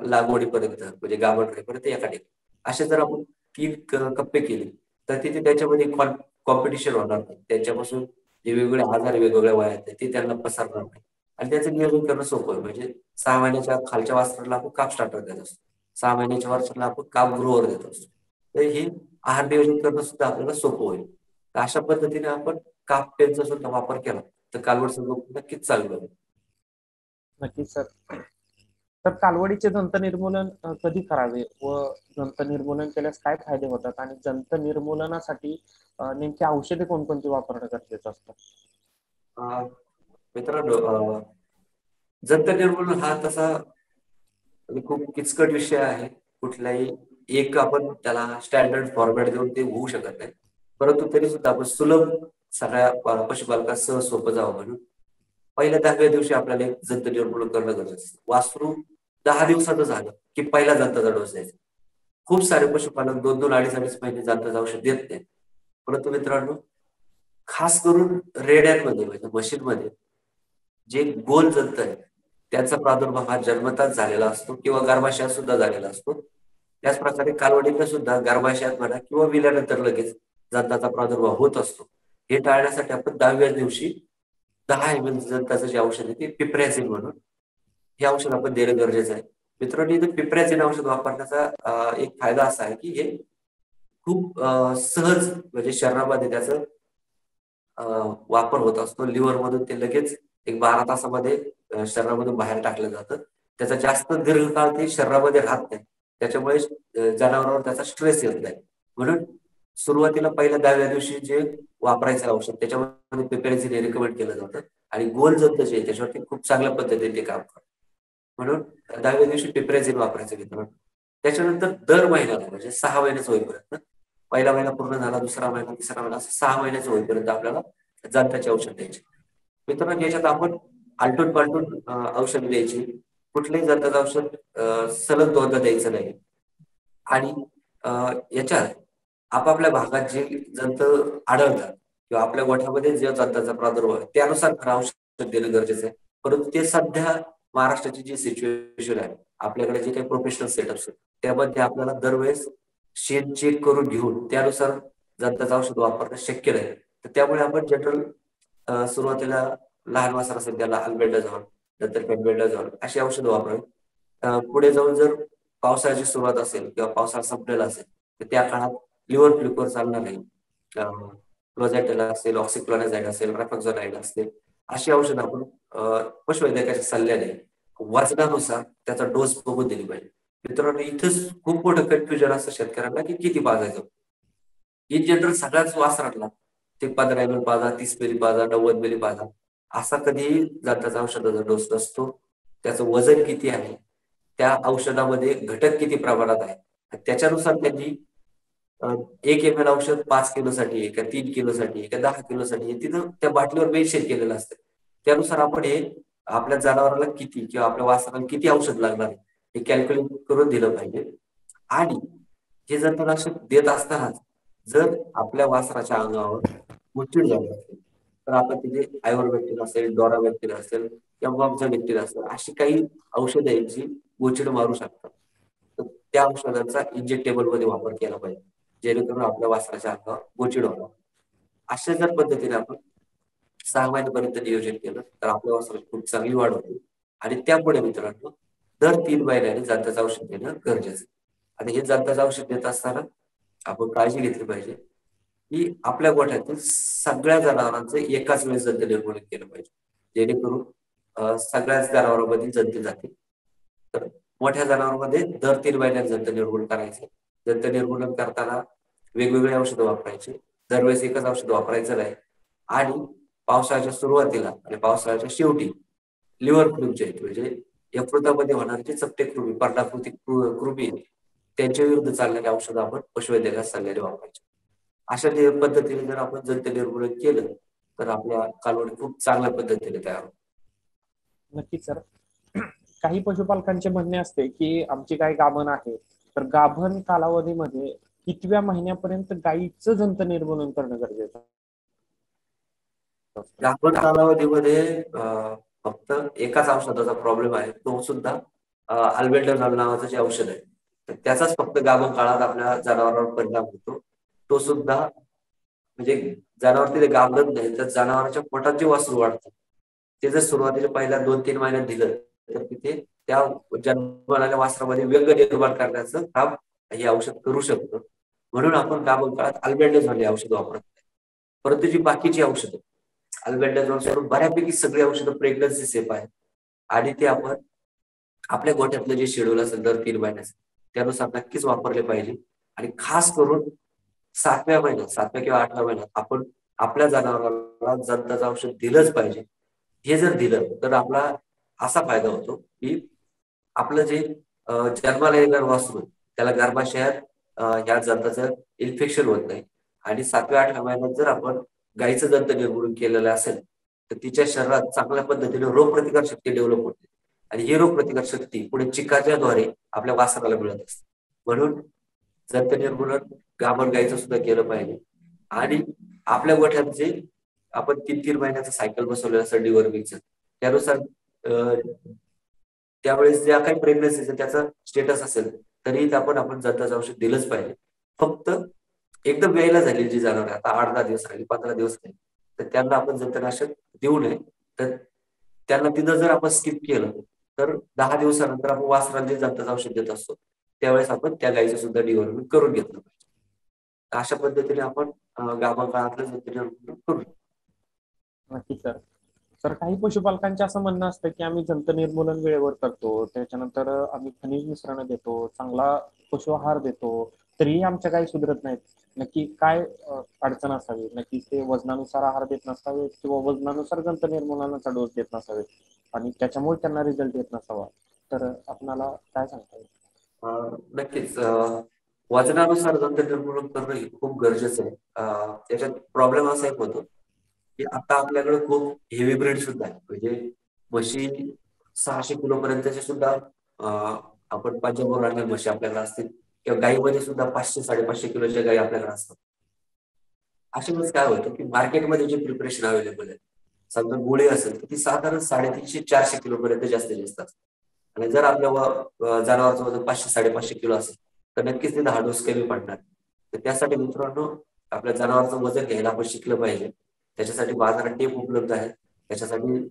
लागवडीपर्यंत म्हणजे गाभणपर्यंत एका ठिकाणी, असे जर आपण 3 कप्पे केले तर तिथे त्याच्यामध्ये कॉम्पिटिशन होणार नाही. त्याच्यापासून जे वेगवेगळे आजार वेगवेगळ्या वयात आहेत ते त्यांना पसरणार नाही आणि त्याचं नियोजन करणं सोपं आहे. म्हणजे 6 महिन्याच्या खालच्या वासराला आपण काप स्टार्टर देत असतो, 6 महिन्याच्या वर्षाला आपण काप ग्रोअर देत असतो. तर हे आहार नियोजन करणं सुद्धा आपल्याला सोपं होईल. तर अशा पद्धतीने आपण काप पेनचा सुद्धा वापर केला तर कालवड संगोपन नक्कीच चालू होईल. नक्कीच सर. तर कालवडीचे जंत निर्मूलन कधी करावे व जंत निर्मूलन केल्यास काय फायदे होतात आणि जंत निर्मूलनासाठी नेमकी औषधे कोणकोणती वापरणं गरजेचं असतं? मित्रांनो जंत निर्मूलन हा तसा खूप किचकट विषय आहे. कुठलाही एक आपण त्याला स्टँडर्ड फॉर्मॅट देऊन ते होऊ शकत नाही. परंतु तरी सुद्धा आपण सुलभ सगळ्या पशुपालकास सहज सोपं जावं म्हणून पहिल्या 10व्या दिवशी आपल्याला एक जंत निर्मूलन करणं गरजेचं असतं. वासरू 10 दिवसाचं झालं की पहिला जंताचा डोस द्यायचा. खूप सारे पशुपालक 2-2, 2.5 महिने जंताचं औषध देत नाही. परंतु मित्रांनो खास करून रेड्यांमध्ये म्हणजे मशीनमध्ये जे गोल जंत आहे त्याचा प्रादुर्भाव हा जन्मताच झालेला असतो किंवा गर्भाशयात सुद्धा झालेला असतो. त्याच प्रकारे कालवडीला सुद्धा गर्भाशयात म्हणा किंवा विल्यानंतर लगेच जंताचा प्रादुर्भाव होत असतो. हे टाळण्यासाठी आपण 10व्या दिवशी 10 ml जंताचं जे औषध आहे ते पिप्रॅझिन म्हणून हे औषध आपण देणं गरजेचं आहे. मित्रांनो इथे पिप्रॅझिन औषध वापरण्याचा एक फायदा असा आहे की हे खूप सहज म्हणजे शरीरामध्ये त्याचं वापर होत असतो. लिव्हर मधून ते लगेच एक 12 तासामध्ये शरीरामधून बाहेर टाकलं जातं. त्याचा जास्त दीर्घकाळ ते शरीरामध्ये राहत नाही. त्याच्यामुळे जनावरांवर त्याचा स्ट्रेस येत नाही. म्हणून सुरुवातीला पहिल्या 10व्या दिवशी जे वापरायचं औषध त्याच्यामध्ये पिप्रॅझिन हे रिकमेंड केलं जातं आणि गोल जंत जे आहे त्याच्यावरती खूप चांगल्या पद्धतीने ते काम करतं. म्हणून 10व्या दिवशी पिप्रॅझिन वापरायचं मित्रांनो. त्याच्यानंतर दर महिन्याला म्हणजे 6 महिन्याचं होईपर्यंत, पहिला महिना पूर्ण झाला, दुसरा महिना, तिसरा महिना, असं 6 महिन्याचं होईपर्यंत आपल्याला जंताची औषध द्यायची. मित्रांनो, याच्यात आपण आलटून पालटून औषध द्यायची. कुठलंही जंताचं औषध सलग दोनदा द्यायचं नाही. आणि याच्यात आपापल्या भागात जे जंत आढळतात किंवा आपल्या गोठ्यामध्ये जे जंताचा प्रादुर्भाव आहे त्यानुसार खरं औषध देणं गरजेचं आहे. परंतु ते सध्या महाराष्ट्राची जी सिच्युएशन आहे, आपल्याकडे जे काही प्रोफेशनल सेटअप्स आहेत त्यामध्ये आपल्याला दरवेळेस शेत चेक करून घेऊन त्यानुसार जंताचं औषध वापरणं शक्य नाही. तर त्यामुळे आपण जनरल सुरुवातीला लहान वासर असेल त्याला अल्बेंडाझॉल, नंतर पेंबेंडाझॉल अशी औषधं वापरावी. पुढे जाऊन जर पावसाळ्याची सुरुवात असेल किंवा पावसाळा संपलेला असेल तर त्या काळात लिव्हर फ्लिपवर चालणार नाही, क्लोझॅटेला असेल, ऑक्सिक्लोनाझाईड असेल, रेफॅक्झोनाईड असेल, अशी औषधं आपण पशुवैद्यकाच्या सल्ल्याने वजनानुसार त्याचा डोस बघून दिली पाहिजे. मित्रांनो, इथंच खूप मोठं कन्फ्युजन असतं शेतकऱ्यांना की किती पाजायचं. इन जनरल सगळ्याच वासरातला ते 15 ml पाजा, 30 मिली पाजा, 90 मिली पाजा असा कधीही जंताचा औषधाचा डोस नसतो. त्याचं वजन किती आहे, त्या औषधामध्ये घटक किती प्रमाणात आहे, त्याच्यानुसार त्यांनी 1 ml औषध 5 किलोसाठी आहे का 3 किलोसाठी आहे का 10 किलोसाठी आहे, तिथं त्या बाटलीवर मेन्शन केलेलं असतं. त्यानुसार आपण हे आपल्या जनावराला किती किंवा आपल्या वासराला किती औषध लागणार आहे हे कॅल्क्युलेट करून दिलं पाहिजे. आणि हे जंतुनाशक देत असतानाच जर आपल्या वासराच्या अंगावर मुठीड झाली असेल तर आपण तिथे आयव्हरमेक्टिन असेल, डोरामेक्टिन असेल किंवा मॉक्झामेक्टिन असेल अशी काही औषधं आहेत जी गोचिड मारू शकतात. तर त्या औषधांचा इंजेक्टेबल मध्ये वापर केला पाहिजे जेणेकरून आपल्या वासराच्या अंगावर गोचिड व्हावं. अशा जर पद्धतीने आपण 6 महिन्यापर्यंत नियोजन केलं तर आपल्या वासराची खूप चांगली वाढ होते. आणि त्यापुढे मित्रांनो दर 3 महिन्याने जंताचं औषध देणं गरजेचं आहे. आणि हे जंताचं औषध देत असताना आपण काळजी घेतली पाहिजे की आपल्या गोठ्यातील सगळ्या जनावरांचं एकाच वेळेस जंत निर्मूलन केलं पाहिजे जेणेकरून सगळ्याच जनावरांमध्ये जंत जातील. तर मोठ्या जनावरांमध्ये दर 3 महिन्यात जंत निर्मूलन करायचे. जंत निर्मूलन करताना वेगवेगळे औषधं वापरायचे, दरवेळेस एकच औषध वापरायचं नाही. आणि पावसाळ्याच्या सुरुवातीला आणि पावसाळ्याच्या शेवटी लिव्हर फ्लूचे म्हणजे यकृतामध्ये होणारे जे चपटे कृमी, पर्णाकृती कृमी त्यांच्या विरुद्ध चालणारे औषधं आपण पशुवैद्यकाच्या सल्ल्याने वापरायचे. अशा पद्धतीने जर आपण जंत निर्मूलन केलं तर आपल्या कालवडी खूप चांगल्या पद्धतीने तयार होतात. नक्कीच सर. काही पशुपालकांचे म्हणणे असते की आमची गाय गाभण आहे, तर गाभण कालावधीमध्ये कितव्या महिन्यापर्यंत गायीचं जंत निर्मूलन करणं गरजेचं आहे? गाभण कालावधीमध्ये फक्त एकाच औषधाचा प्रॉब्लेम आहे, तो सुद्धा अल्बेंडाझॉल नावाचं जे औषध आहे तर त्याचाच फक्त गाभण काळात आपल्या जनावरांवर परिणाम होतो. तो सुद्धा म्हणजे जनावर तिथे गाभण नाही तर जनावरांच्या पोटात जे वासरू वाढतं ते जर सुरुवातीच्या पहिल्या 2-3 महिन्यात दिलं तर तिथे त्या जन्मलेल्या वासरामध्ये व्यंग निर्माण करण्याचं काम हे औषध करू शकतं. म्हणून आपण गाभण काळात अल्बेंडाझॉल हे औषध वापरत नाही. परंतु जी बाकीची औषधं अल्बेंडाझॉल सोडून बऱ्यापैकी सगळी औषधं प्रेग्नन्सी सेफ आहेत आणि ते आपण आपल्या गोठ्यातलं जे शेड्यूल असेल दर 3 महिन्याचं त्यानुसार नक्कीच वापरले पाहिजे. आणि खास करून 7व्या किंवा 8व्या महिन्यात आपण आपल्या जनावराला जंताचं औषध दिलंच पाहिजे. हे जर दिलं तर आपला असा फायदा होतो की आपलं जे जन्माला येणार वासरू त्याला गर्भाशयात ह्या जंताचं इन्फेक्शन होत नाही. आणि 7व्या-8व्या महिन्यात जर आपण गायीचं जंत निर्मूलन केलेलं असेल तर तिच्या शरीरात चांगल्या पद्धतीने रोगप्रतिकार शक्ती डेव्हलप होते आणि ही रोगप्रतिकार शक्ती पुढे चिकाच्याद्वारे आपल्या वासराला मिळत असते. म्हणून जंत निर्मूलन गाभण गायीचं सुद्धा केलं पाहिजे. आणि आपल्या गोठ्यात जे आपण 3-3 महिन्याचं सायकल बसवलेलं असतं डिवर्मिंगचं त्यानुसार त्यावेळेस ज्या काही प्रेग्नन्सीचं त्याचा स्टेटस असेल तरी आपण जंताचं औषध दिलंच पाहिजे. फक्त एकदम वेळेला झालेली जी जनावर आता 8-10 दिवस राहिली, 15 दिवस राहिली तर त्यांना आपण जंतनाशक देऊ नये. तर त्यांना तिथं जर आपण स्किप केलं तर 10 दिवसानंतर आपण वासराला जे जंताचं औषध देत असतो त्यावेळेस आपण त्या गायीचं सुद्धा डिवर्मिंग करून घेतलं पाहिजे. अशा पद्धतीने आपण गाभण काळातलं जंत निर्मूलन करू. नक्कीच सर. तर काही पशुपालकांचे असं म्हणणं असतं की आम्ही जंत निर्मूलन वेळेवर करतो, त्याच्यानंतर आम्ही खनिज मिश्रण देतो, चांगला पशु आहार देतो, तरीही आमच्या गायी सुधरत नाहीत. नक्की काय अडचण असावी? नक्की ते वजनानुसार आहार देत नसावे किंवा वजनानुसार जंत निर्मूलनाचा डोस देत नसावे आणि त्याच्यामुळे त्यांना रिझल्ट येत नसावा. तर आपणाला काय सांगता येईल? नक्कीच वजनानुसार दंतनिर्मूलन करणं हे खूप गरजेचं आहे. त्याच्यात प्रॉब्लेम असा एक होतो की आता आपल्याकडे खूप हेवी ब्रीड सुद्धा आहे. म्हणजे म्हशी 600 किलो पर्यंतचे सुद्धा आपण पंजाब राहणार म्हशी आपल्याकडे असतील किंवा गाईमध्ये सुद्धा 500-550 किलोच्या गाई आपल्याकडे असतात. अशा वेळेस काय होतं की मार्केटमध्ये जे प्रिपरेशन अवेलेबल आहे, समजा गोळी असेल तर ती साधारण 350-400 किलो पर्यंत जास्तीत जास्त असते. आणि जर आपल्या जनावरचं वजन 500-550 किलो असेल तर नक्कीच ते 10 डोस कमी पडणार. तर त्यासाठी मित्रांनो आपल्या जनावरचं वजन घ्यायला आपण शिकलं पाहिजे. त्याच्यासाठी बाजारात टेप उपलब्ध आहे. त्याच्यासाठी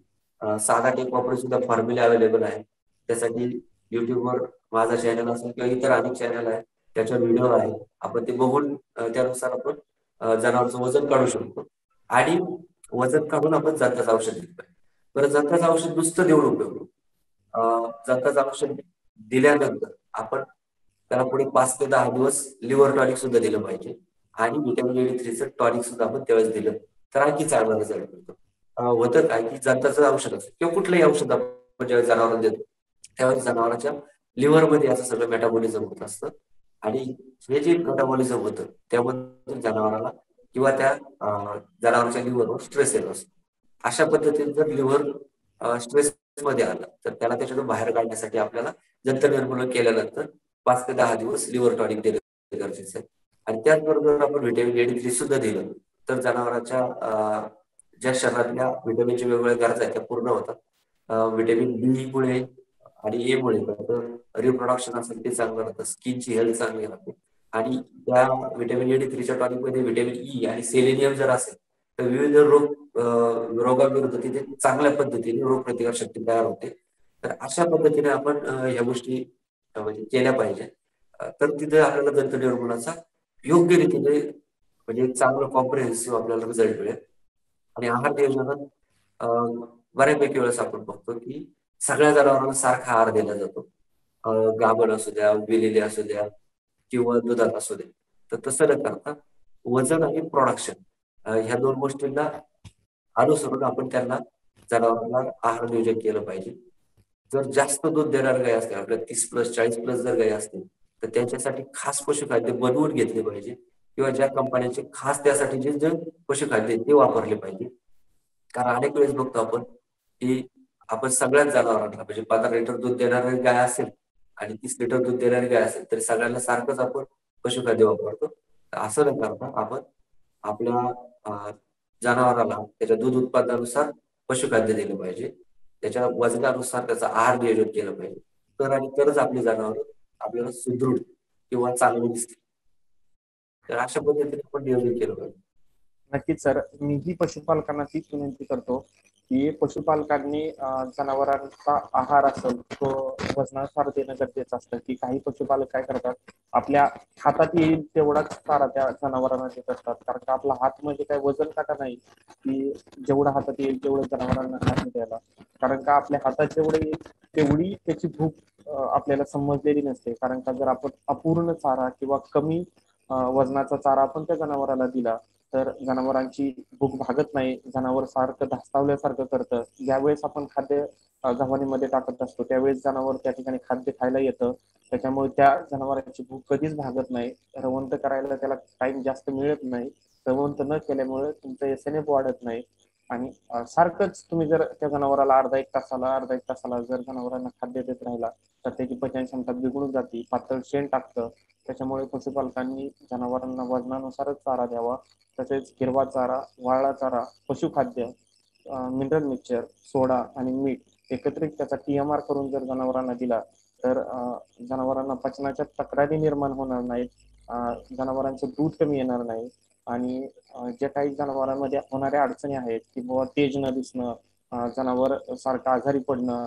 साधा टेप वापरून सुद्धा फॉर्म्युले अवेलेबल आहे. त्यासाठी युट्यूबवर माझा चॅनल असेल किंवा इतर अनेक चॅनल आहे, त्याच्यावर व्हिडिओ आहे. आपण ते बघून त्यानुसार आपण जनावरचं वजन काढू शकतो. आणि वजन काढून आपण जंताचं औषध दिलं पाहिजे. बरं, जंताचं औषध नुसतं देऊन उपयोग नाही. जंताचं औषध दिल्यानंतर आपण त्याला पुढे 5 ते 10 दिवस लिव्हर टॉनिक सुद्धा दिलं पाहिजे. आणि व्हिटॅमिन D3चं टॉनिक सुद्धा आपण त्यावेळेस दिलं तर आणखी चांगला रिझल्ट मिळतो. होतं काय की जंताचं औषध असतं किंवा कुठलंही औषध आपण ज्यावेळेस जनावरांना देतो त्यावेळेस जनावरांच्या लिव्हरमध्ये असं सगळं मेटाबॉलिझम होत असतं. आणि हे जे मेटाबॉलिझम होतं त्यामध्ये जनावराला किंवा त्या जनावरांच्या लिव्हरवर स्ट्रेस येत असतो. अशा पद्धतीने जर लिव्हर स्ट्रेस मध्ये आलं तर त्याला त्याच्यातून बाहेर काढण्यासाठी आपल्याला जंत निर्मूलन केल्यानंतर 5 ते 10 दिवस लिव्हर टॉनिक देणं गरजेचं आहे. आणि त्याचबरोबर आपण व्हिटॅमिन D3 सुद्धा दिलं तर जनावरांच्या ज्या शरीरातल्या व्हिटॅमिनच्या वेगवेगळ्या गरजा आहेत त्या पूर्ण होतात. व्हिटॅमिन D मुळे आणि ए मुळे रिप्रोडक्शन असेल ते चांगलं राहतं, स्किनची हेल्थ चांगली राहते. आणि त्या व्हिटॅमिन D3च्या टॉनिक मध्ये व्हिटॅमिन ई आणि सेलेनियम जर असेल तर विविध रोगाविरुद्ध तिथे चांगल्या पद्धतीने रोगप्रतिकार शक्ती तयार होते. तर अशा पद्धतीने आपण ह्या गोष्टी म्हणजे केल्या पाहिजे. तर तिथे आपल्याला दंत निर्मूलनाचा योग्य रीतीने म्हणजे चांगलं कॉम्प्रिहेन्सिव्ह आपल्याला रिझल्ट मिळेल. आणि आहार नियोजनात बऱ्यापैकी वेळेस आपण बघतो की सगळ्या जनावरांना सारखा आहार दिला जातो. गाभण असू द्या, विलेले असू द्या किंवा दुधात असू दे. तर तसं न करता वजन आणि प्रोडक्शन ह्या दोन गोष्टींना अनुसरून आपण त्यांना जनावरांना आहार नियोजन केलं पाहिजे. जर जास्त दूध देणाऱ्या गाई असतील, आपल्या 30+ 40+ जर गाई असतील तर त्यांच्यासाठी खास पशुखाद्य बनवून घेतले पाहिजे किंवा ज्या कंपन्यांचे खास त्यासाठी जे पशुखाद्य ते वापरले पाहिजे. कारण अनेक वेळेस बघतो आपण की आपण सगळ्याच जनावरांना म्हणजे 15 लिटर दूध देणारी गाय असेल आणि 30 लिटर दूध देणारी गाय असेल तर सगळ्यांना सारखंच आपण पशुखाद्य वापरतो. तर असं न करता आपण आपल्या जनावराला त्याच्या दूध उत्पादनानुसार पशुखाद्य दिलं पाहिजे. त्याच्या वजनानुसार त्याचं आहार नियोजन केलं पाहिजे. आणि तरच आपली जनावर आपल्याला सुदृढ किंवा चांगली दिसतील. तर अशा पद्धतीने आपण नियोजन केलं पाहिजे. नक्कीच सर, मीही पशुपालकांना तीच विनंती करतो की पशुपालकांनी जनावरांचा आहार असेल तो वजनानुसार देणं गरजेचं असतं. की काही पशुपालक काय करतात, आपल्या हातात येईल तेवढाच चारा त्या जनावरांना देत असतात. कारण का आपला हात म्हणजे काय वजन काटा नाही की जेवढं हातात येईल तेवढं जनावरांना खायला द्यायला. कारण का आपल्या हातात जेवढे येईल तेवढी त्याची भूक आपल्याला समजलेली नसते. कारण का जर आपण अपूर्ण चारा किंवा कमी वजनाचा चारा आपण त्या जनावराला दिला तर जनावरांची भूक भागत नाही. जनावर सारखं धास्तावल्यासारखं करतं. ज्यावेळेस आपण खाद्य गव्हाणीमध्ये टाकत असतो त्यावेळेस जनावर त्या ठिकाणी खाद्य खायला येतं. त्याच्यामुळे त्या जनावरांची भूक कधीच भागत नाही. रवंत करायला त्याला टाइम जास्त मिळत नाही. रवंत न केल्यामुळे तुमचं SNF वाढत नाही. आणि सारखंच तुम्ही जर त्या जनावराला अर्धा एक तासाला जर जनावरांना खाद्य देत राहिला तर त्याची पचन क्षमता बिघडून जाते, पातळ शेण टाकतं. त्याच्यामुळे पशुपालकांनी जनावरांना वजनानुसारच चारा द्यावा. तसेच हिरवा चारा, वाळला चारा, पशुखाद्य, मिनरल मिक्सचर, सोडा आणि मीठ एकत्रित त्याचा TMR करून जर जनावरांना दिला तर जनावरांना पचनाच्या तक्रारी निर्माण होणार नाहीत. जनावरांचं दूध कमी येणार नाही. आणि ज्या काही जनावरांमध्ये होणाऱ्या अडचणी आहेत की बाबा तेज न दिसणं, जनावर सारखं आजारी पडणं,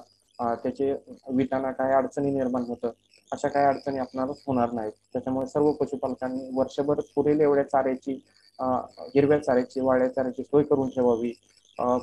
त्याचे विटांना काही अडचणी निर्माण होतं, अशा काही अडचणी आपणाला होणार नाहीत. त्याच्यामुळे सर्व पशुपालकांनी वर्षभर पुरेल एवढ्या चाऱ्याची, हिरव्या चाऱ्याची, वाळ्या चाऱ्याची सोय करून ठेवावी.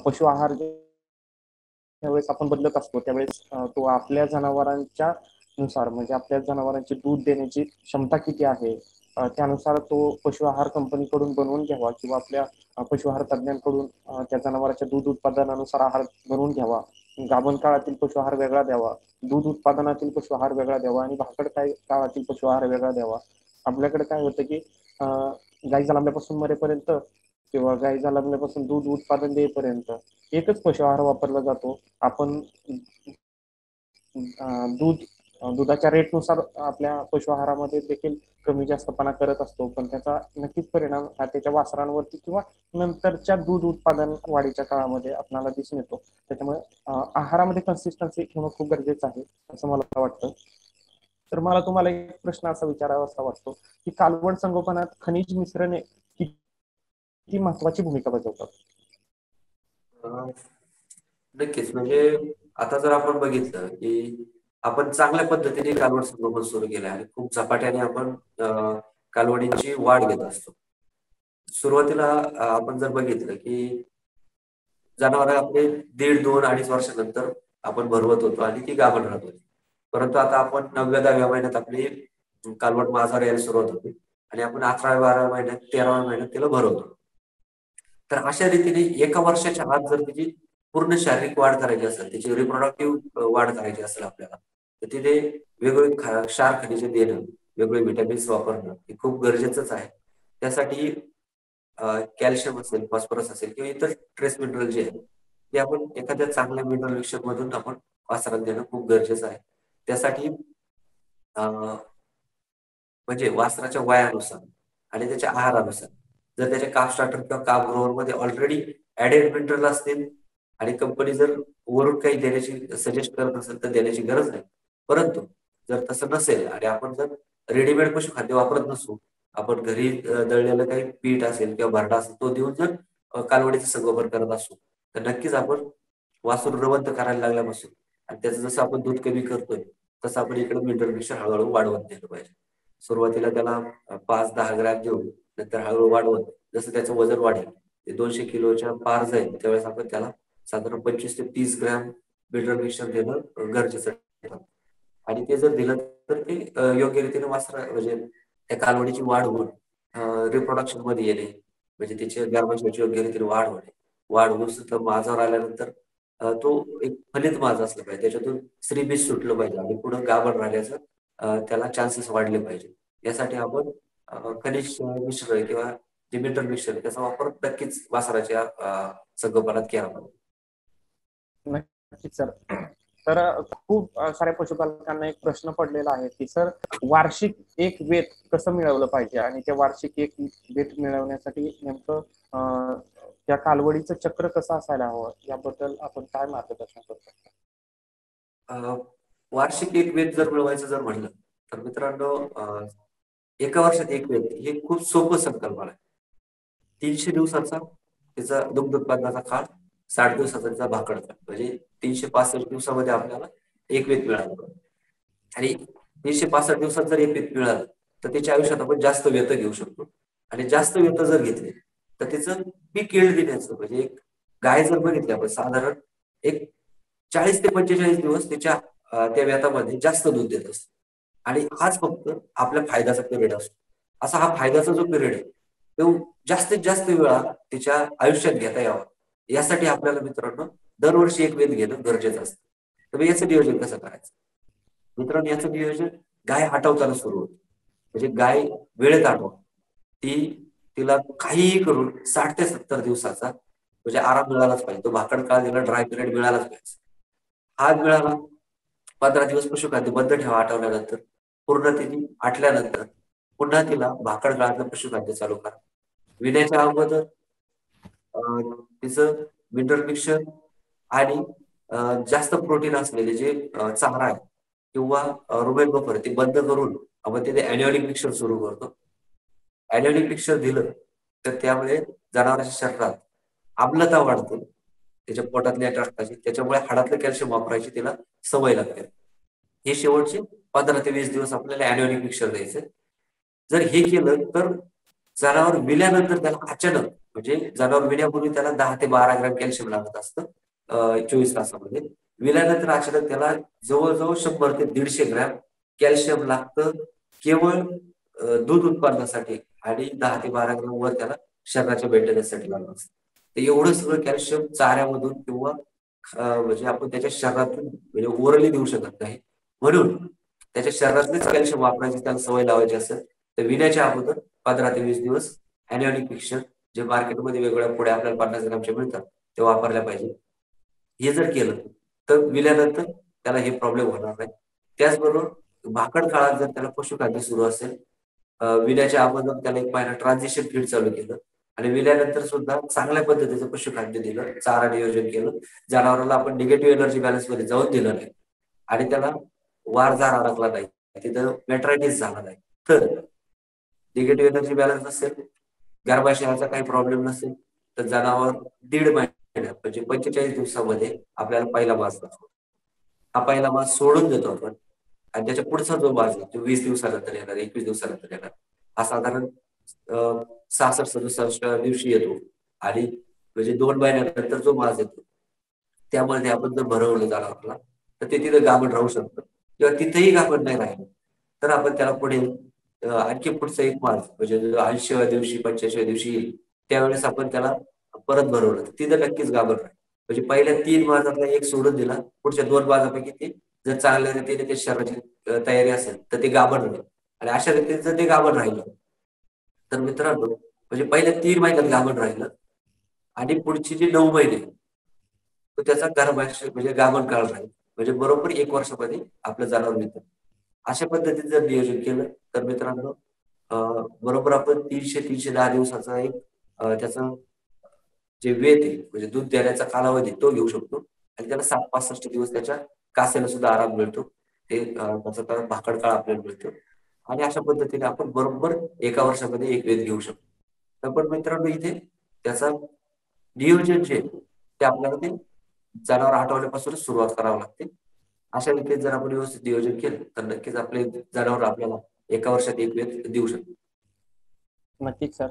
पशु आहार ज्यावेळेस आपण बदलत असतो त्यावेळेस तो आपल्या जनावरांच्या नुसार म्हणजे आपल्या जनावरांची दूध देण्याची क्षमता किती आहे त्यानुसार तो पशु आहार कंपनीकडून बनवून घ्यावा किंवा आपल्या पशु आहार तज्ञांकडून त्या जनावरांच्या दूध उत्पादनानुसार आहार बनवून घ्यावा. गाभण काळातील पशु आहार वेगळा द्यावा, दूध उत्पादनातील पशु आहार वेगळा द्यावा आणि भाकड काळातील पशु आहार वेगळा द्यावा. आपल्याकडे काय होतं की गाई जन्मल्यापासून मरेपर्यंत किंवा गाई जन्मल्यापासून दूध उत्पादन देईपर्यंत एकच पशु आहार वापरला जातो. आपण दुधाच्या रेटनुसार आपल्या पशु आहारामध्ये देखील कमी जास्तपणा करत असतो, पण त्याचा नक्कीच परिणाम हा त्याच्या वासरांवरती किंवा नंतरच्या दूध उत्पादन वाढीच्या काळामध्ये आपल्याला दिसून येतो. त्याच्यामुळे आहारामध्ये कन्सिस्टन्सी ठेवणं खूप गरजेचं आहे असं मला वाटतं. तर मला तुम्हाला एक प्रश्न असा विचारावा असा वाटतो की कालवड संगोपनात खनिज मिश्रणे किती महत्वाची भूमिका बजावतात? नक्कीच. म्हणजे आता जर आपण बघितलं की आपण चांगल्या पद्धतीने कालवड संगोपन सुरू केलं आणि खूप झपाट्याने आपण कालवडींची वाढ घेत असतो. सुरुवातीला आपण जर बघितलं की जनावर आपले 1.5, 2, 2.5 वर्षानंतर आपण भरवत होतो आणि ती गाभण राहत होती. परंतु आता आपण 9व्या 10व्या महिन्यात आपली कालवड माझार यायला सुरुवात होते आणि आपण 11व्या 12व्या महिन्यात 13व्या महिन्यात तिला भरवतो. तर अशा रीतीने एका वर्षाच्या आत जर तिची पूर्ण शारीरिक वाढ करायची असेल, तिची रिप्रोडक्टिव्ह वाढ करायची असेल आपल्याला, तर तिथे वेगवेगळे क्षार खनिजे देणं, वेगवेगळे व्हिटॅमिन्स वापरणं हे खूप गरजेचंच आहे. त्यासाठी कॅल्शियम असेल, फॉस्फरस असेल किंवा इतर ट्रेस मिनरल जे आहेत ते आपण एखाद्या चांगल्या मिनरल मिक्सचर मधून आपण वासरात देणं खूप गरजेचं आहे. त्यासाठी म्हणजे वासराच्या वयानुसार आणि त्याच्या आहारानुसार जर त्याच्या काफ स्टार्टर किंवा काफ ग्रोअर मध्ये ऑलरेडी ऍडेड मिनरल असतील आणि कंपनी जर वरून काही देण्याची सजेस्ट करत असेल तर देण्याची गरज नाही. परंतु जर तसं नसेल आणि आपण जर रेडीमेड पशुखाद्य वापरत नसू, आपण घरी दळलेलं काही पीठ असेल किंवा भरडा असेल तो देऊन जर कालवडीचं संगोपन करत असू तर नक्कीच आपण वासरू रवंथ करायला लागल्यापासून आणि त्याचं जसं आपण दूध कमी करतोय तसं आपण इकडे मिनरल मिक्सचर हळूहळू वाढवत नेलं पाहिजे. सुरुवातीला त्याला 5-10 ग्रॅम देऊन नंतर हळूहळू वाढवत जसं त्याचं वजन वाढेल ते 200 किलोच्या पार जाईल त्यावेळेस आपण त्याला साधारण 25 ते 30 ग्रॅम मिनरल मिक्सचर देणं गरजेचं आहे. आणि ते जर दिलं तर ते योग्य रीतीने वासरा म्हणजे त्या कालवडीची वाढ होऊन रिप्रोडक्शन मध्ये येणे म्हणजे त्याची गर्भाशयाची योग्य रीतीने वाढ होऊन सुद्धा माझावर आल्यानंतर तो एक फलित माझा असला पाहिजे, त्याच्यातून स्त्रीबीज सुटलं पाहिजे आणि पुढे गाभण राहण्याचं त्याला चान्सेस वाढले पाहिजे. यासाठी आपण खनिज मिश्र किंवा जे मिनरल मिक्सचर त्याचा वापर नक्कीच वासराच्या संगोपनात केला पाहिजे. नक्कीच सर. तर खूप साऱ्या पशुपालकांना एक प्रश्न पडलेला आहे की सर वार्षिक एक वेत कसं मिळवलं पाहिजे आणि त्या वार्षिक एक वेत मिळवण्यासाठी नेमकं त्या कालवडीचं चक्र कसं असायला हवं याबद्दल आपण काय मार्गदर्शन करू शकतो? वार्षिक एक वेत जर मिळवायचं जर म्हणलं तर मित्रांनो एका वर्षात एक वेत हे खूप सोपं संकल्पना आहे. 300 दिवसाचा त्याचा दुग्ध उत्पादनाचा काळ, 60 दिवसाचा त्याचा भाकड काळ, म्हणजे 365 दिवसामध्ये आपल्याला एक वेत मिळालं. आणि 365 दिवसात जर एक वेत मिळालं तर त्याच्या आयुष्यात आपण जास्त वेत घेऊ शकतो आणि जास्त वेत जर घेतले तर त्याचं पीक येळ देण्याचं म्हणजे एक गाय जर बघितली आपण साधारण एक 40 ते 45 दिवस त्याच्या त्या व्यतामध्ये जास्त दूध देत असतो आणि हाच फक्त आपल्या फायद्याचा पिरियड असतो. असा हा फायद्याचा जो पिरियड आहे तो जास्तीत जास्त वेळा तिच्या आयुष्यात घेता यावा यासाठी आपल्याला मित्रांनो दरवर्षी एक वेध घेणं गरजेचं असतं. तर याचं नियोजन कसं करायचं मित्रांनो? याचं नियोजन गाय हटवताना सुरू होतं. म्हणजे गाय वेळेत हटवा, तिला काहीही करून 60 ते 70 दिवसाचा म्हणजे आराम मिळालाच पाहिजे. तो भाकड काळ तिला ड्राय पिरियड मिळालाच पाहिजे. हा मिळाला 15 दिवस पशुखाद्य बंद ठेवा आठवल्यानंतर, पूर्ण तिने आटल्यानंतर पुन्हा तिला भाकड काळातलं पशुखाद्य चालू करा. विण्याच्या अगोदर तिचं मिनरल मिक्सचर आणि जास्त प्रोटीन असलेले जे चारा आहे किंवा रुबेल बफर ते बंद करून आपण तिथे अॅन्युअलिक मिक्सचर सुरू करतो. अॅन्युअलिक मिक्सचर दिलं तर त्यामुळे जनावरांच्या शरीरात आम्लता वाढते, त्याच्या पोटातल्या रक्ताची, त्याच्यामुळे हाडातलं कॅल्शियम वापरायची तिला सवय लागते. हे शेवटचे 15 ते 20 दिवस आपल्याला अॅन्युअलिक मिक्सचर द्यायचं. जर हे केलं तर जनावर विल्यानंतर त्याला अचानक म्हणजे जनावर विण्यापूर्वी त्याला 10 ते 12 ग्रॅम कॅल्शियम लागत असतं 24 तासामध्ये. विल्यानंतर अचानक त्याला जवळजवळ 100 ते 150 ग्रॅम कॅल्शियम लागतं केवळ दूध उत्पादनासाठी आणि 10 ते 12 ग्रॅम वर त्याला शरीराच्या मेंटेनन्ससाठी लागत असतं. तर एवढं सगळं कॅल्शियम चाऱ्यामधून किंवा म्हणजे आपण त्याच्या शरीरातून म्हणजे ओरली देऊ शकत नाही. म्हणून त्याच्या शरीरातलेच कॅल्शियम वापरायची त्याला सवय लावायची असेल तर विण्याच्या अगोदर 15 ते 20 दिवस ॲनिओनिक मिक्सचर जे मार्केटमध्ये वेगवेगळ्या पुढे आपल्याला 50 ग्रामचे मिळतात ते वापरल्या पाहिजे. हे जर केलं तर विल्यानंतर त्याला हे प्रॉब्लेम होणार नाही. त्याचबरोबर भाकड काळात जर त्याला पशुखाद्य सुरू असेल, विल्याच्या अगोदर त्याला एक महिना ट्रान्झिशन फीड चालू केलं आणि विल्यानंतर सुद्धा चांगल्या पद्धतीचं पशुखाद्य दिलं, चारा नियोजन केलं, जनावराला आपण निगेटिव्ह एनर्जी बॅलन्स मध्ये जाऊन दिलं नाही आणि त्याला वारजार अडकला नाही, तिथं मेट्रायटिस झाला नाही, तर निगेटिव्ह एनर्जी बॅलन्स नसेल, गर्भाशयाचा काही प्रॉब्लेम नसेल तर जनावर 1.5 महिन्यात म्हणजे 45 दिवसामध्ये आपल्याला पहिला मास दाखवतो. हा पहिला मास सोडून देतो आपण आणि त्याच्या पुढचा जो मास आहे तो 20 दिवसानंतर येणार, 21 दिवसानंतर येणार. हा साधारण 66-67 दिवशी येतो आणि म्हणजे 2 महिन्यानंतर जो मास येतो त्यामध्ये आपण जर भरवलं जनावरला तर ते तिथं गाभण राहू शकतं किंवा तिथेही गाभण नाही राहिलं तर आपण त्याला पुढे आणखी पुढचा एक मास म्हणजे 80व्या दिवशी 85व्या दिवशी येईल त्यावेळेस आपण त्याला परत भरवलं तर तिथं नक्कीच गाभण राहील. म्हणजे पहिल्या 3 मासातला एक सोडून दिला, पुढच्या 2 मासापैकी ते जर चांगल्या रीतीने ते शरीराची तयारी असेल तर ते गाभण राहील आणि अशा रीतीने जर ते गाभण राहिलं तर मित्रांनो म्हणजे पहिल्या 3 महिन्यात गाभण राहिलं आणि पुढची जी 9 महिने तो त्याचा गर्भाशय म्हणजे गाभण काळ राहील म्हणजे बरोबर 1 वर्षामध्ये आपलं जनावर मिळतं. अशा पद्धतीने जर नियोजन केलं तर मित्रांनो बरोबर आपण 300-310 दिवसाचा एक त्याचं जे वेत आहे म्हणजे दूध देण्याचा कालावधी तो घेऊ शकतो आणि त्याला 65 दिवस त्याच्या कासेला सुद्धा आराम मिळतो. ते त्याचा भाकड काळ आपल्याला मिळतो आणि अशा पद्धतीने आपण बरोबर 1 वर्षामध्ये एक वेत घेऊ शकतो. तर पण मित्रांनो इथे त्याचा नियोजन जे ते आपल्याला ते जनावर हटवण्यापासूनच सुरुवात करावी लागते. अशा रीतीने जर आपण व्यवस्थित नियोजन केलं तर नक्कीच आपले जनावर आपल्याला 1 वर्षात एक वेत देऊ शकतो. नक्कीच सर.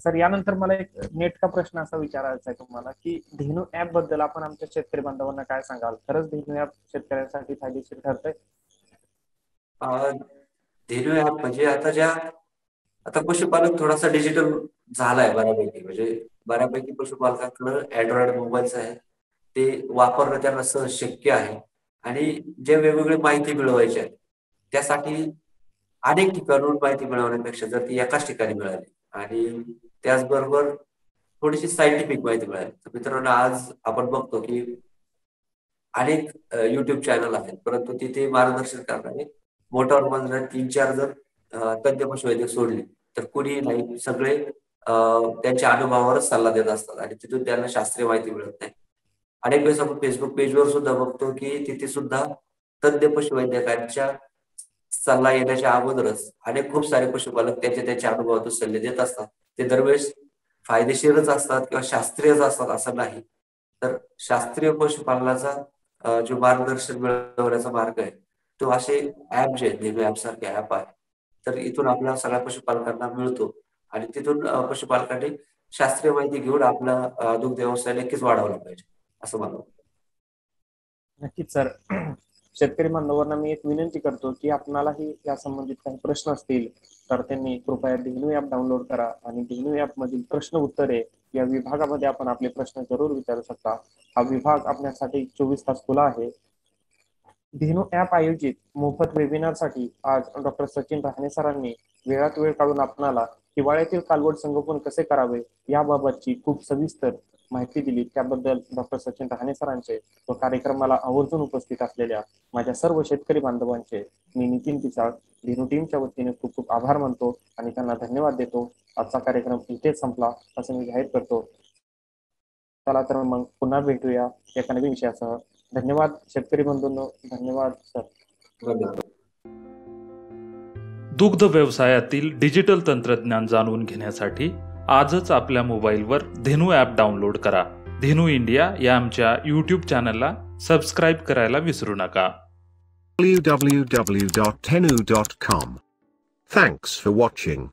सर यानंतर मला एक नेटका प्रश्न असा विचारायचा आहे तुम्हाला की धेनू ऍप बद्दल आपण आमच्या शेतकरी बांधवांना काय सांगाल? खरंच धेनू ऍप शेतकऱ्यांसाठी फायदेशीर ठरतंय? धेनू ऍप म्हणजे आता पशुपालक थोडासा डिजिटल झालाय बऱ्यापैकी म्हणजे बऱ्यापैकी पशुपालकांकडे अँड्रॉइड मोबाईल्स आहेत ते वापरणं त्यांना सहज शक्य आहे आणि जे वेगवेगळी माहिती मिळवायची आहे त्यासाठी अनेक ठिकाणून माहिती मिळवण्यापेक्षा जर ती एकाच ठिकाणी मिळाली आणि त्याचबरोबर थोडीशी सायंटिफिक माहिती मिळाली तर मित्रांनो आज आपण बघतो की अनेक युट्यूब चॅनल आहेत परंतु तिथे मार्गदर्शन करणारे मोठ्यावर मात्र 3-4 जर तज्ञ पशुवैद्यक सोडले तर कुणी नाही, सगळे त्यांच्या अनुभवावरच सल्ला देत असतात आणि तिथून त्यांना शास्त्रीय माहिती मिळत नाही. अनेक वेळेस आपण फेसबुक पेजवर सुद्धा बघतो की तिथे सुद्धा तज्ञ पशुवैद्यकांच्या सल्ला येण्याच्या अगोदरच अनेक खूप सारे पशुपालक त्यांच्या अनुभवातून सल्ले देत असतात. ते दरवेळेस फायदेशीरच असतात किंवा शास्त्रीयच असतात असं नाही. तर शास्त्रीय पशुपालनाचा जो मार्गदर्शन मिळवण्याचा मार्ग आहे तो असे ऍप जे आहेत ऍप सारखे ऍप आहे तर इथून आपल्या सगळ्या पशुपालकांना मिळतो आणि तिथून पशुपालकांनी शास्त्रीय माहिती घेऊन आपला दुग्ध व्यवसाय नक्कीच वाढवला पाहिजे असं मला वाटतं. नक्कीच सर. शेतकरी बांधवांना मी एक विनंती करतो की आपणालाही या संबंधित काही प्रश्न असतील तर त्यांनी कृपया धेनू ऍप डाउनलोड करा आणि धेनू ऍप मधील प्रश्न उत्तरे या विभागामध्ये आपण आपले प्रश्न जरूर विचारू शकता. हा विभाग आपल्यासाठी 24 तास खुला आहे. धेनू ऍप आयोजित मोफत वेबिनारसाठी आज डॉक्टर सचिन रहाणे सरांनी वेळात वेळ काढून आपणाला हिवाळ्यातील कालवड संगोपन कसे करावे याबाबतची खूप सविस्तर माहिती दिली. त्याबद्दल डॉक्टर सचिन रहाणे सरांचे व कार्यक्रमाला आवर्जून उपस्थित असलेल्या माझ्या सर्व शेतकरी बांधवांचे मी नितीन पिसाळ धेनू टीमच्या वतीने खूप खूप आभार मानतो आणि त्यांना धन्यवाद देतो. आजचा कार्यक्रम इथेच संपला असं मी जाहीर करतो. चला तर मग पुन्हा भेटूया एका नवीन विषयासह. धन्यवाद शेतकरी बंधूंनो. धन्यवाद सर. धन्यवाद. दुग्ध व्यवसायातील डिजिटल तंत्रज्ञान जाणून घेण्यासाठी आजच आपल्या मोबाईलवर धेनू ॲप डाउनलोड करा. धेनू इंडिया या आमच्या यूट्यूब चॅनलला सबस्क्राईब करायला विसरू नका. www.dhenu.com. Thanks for watching.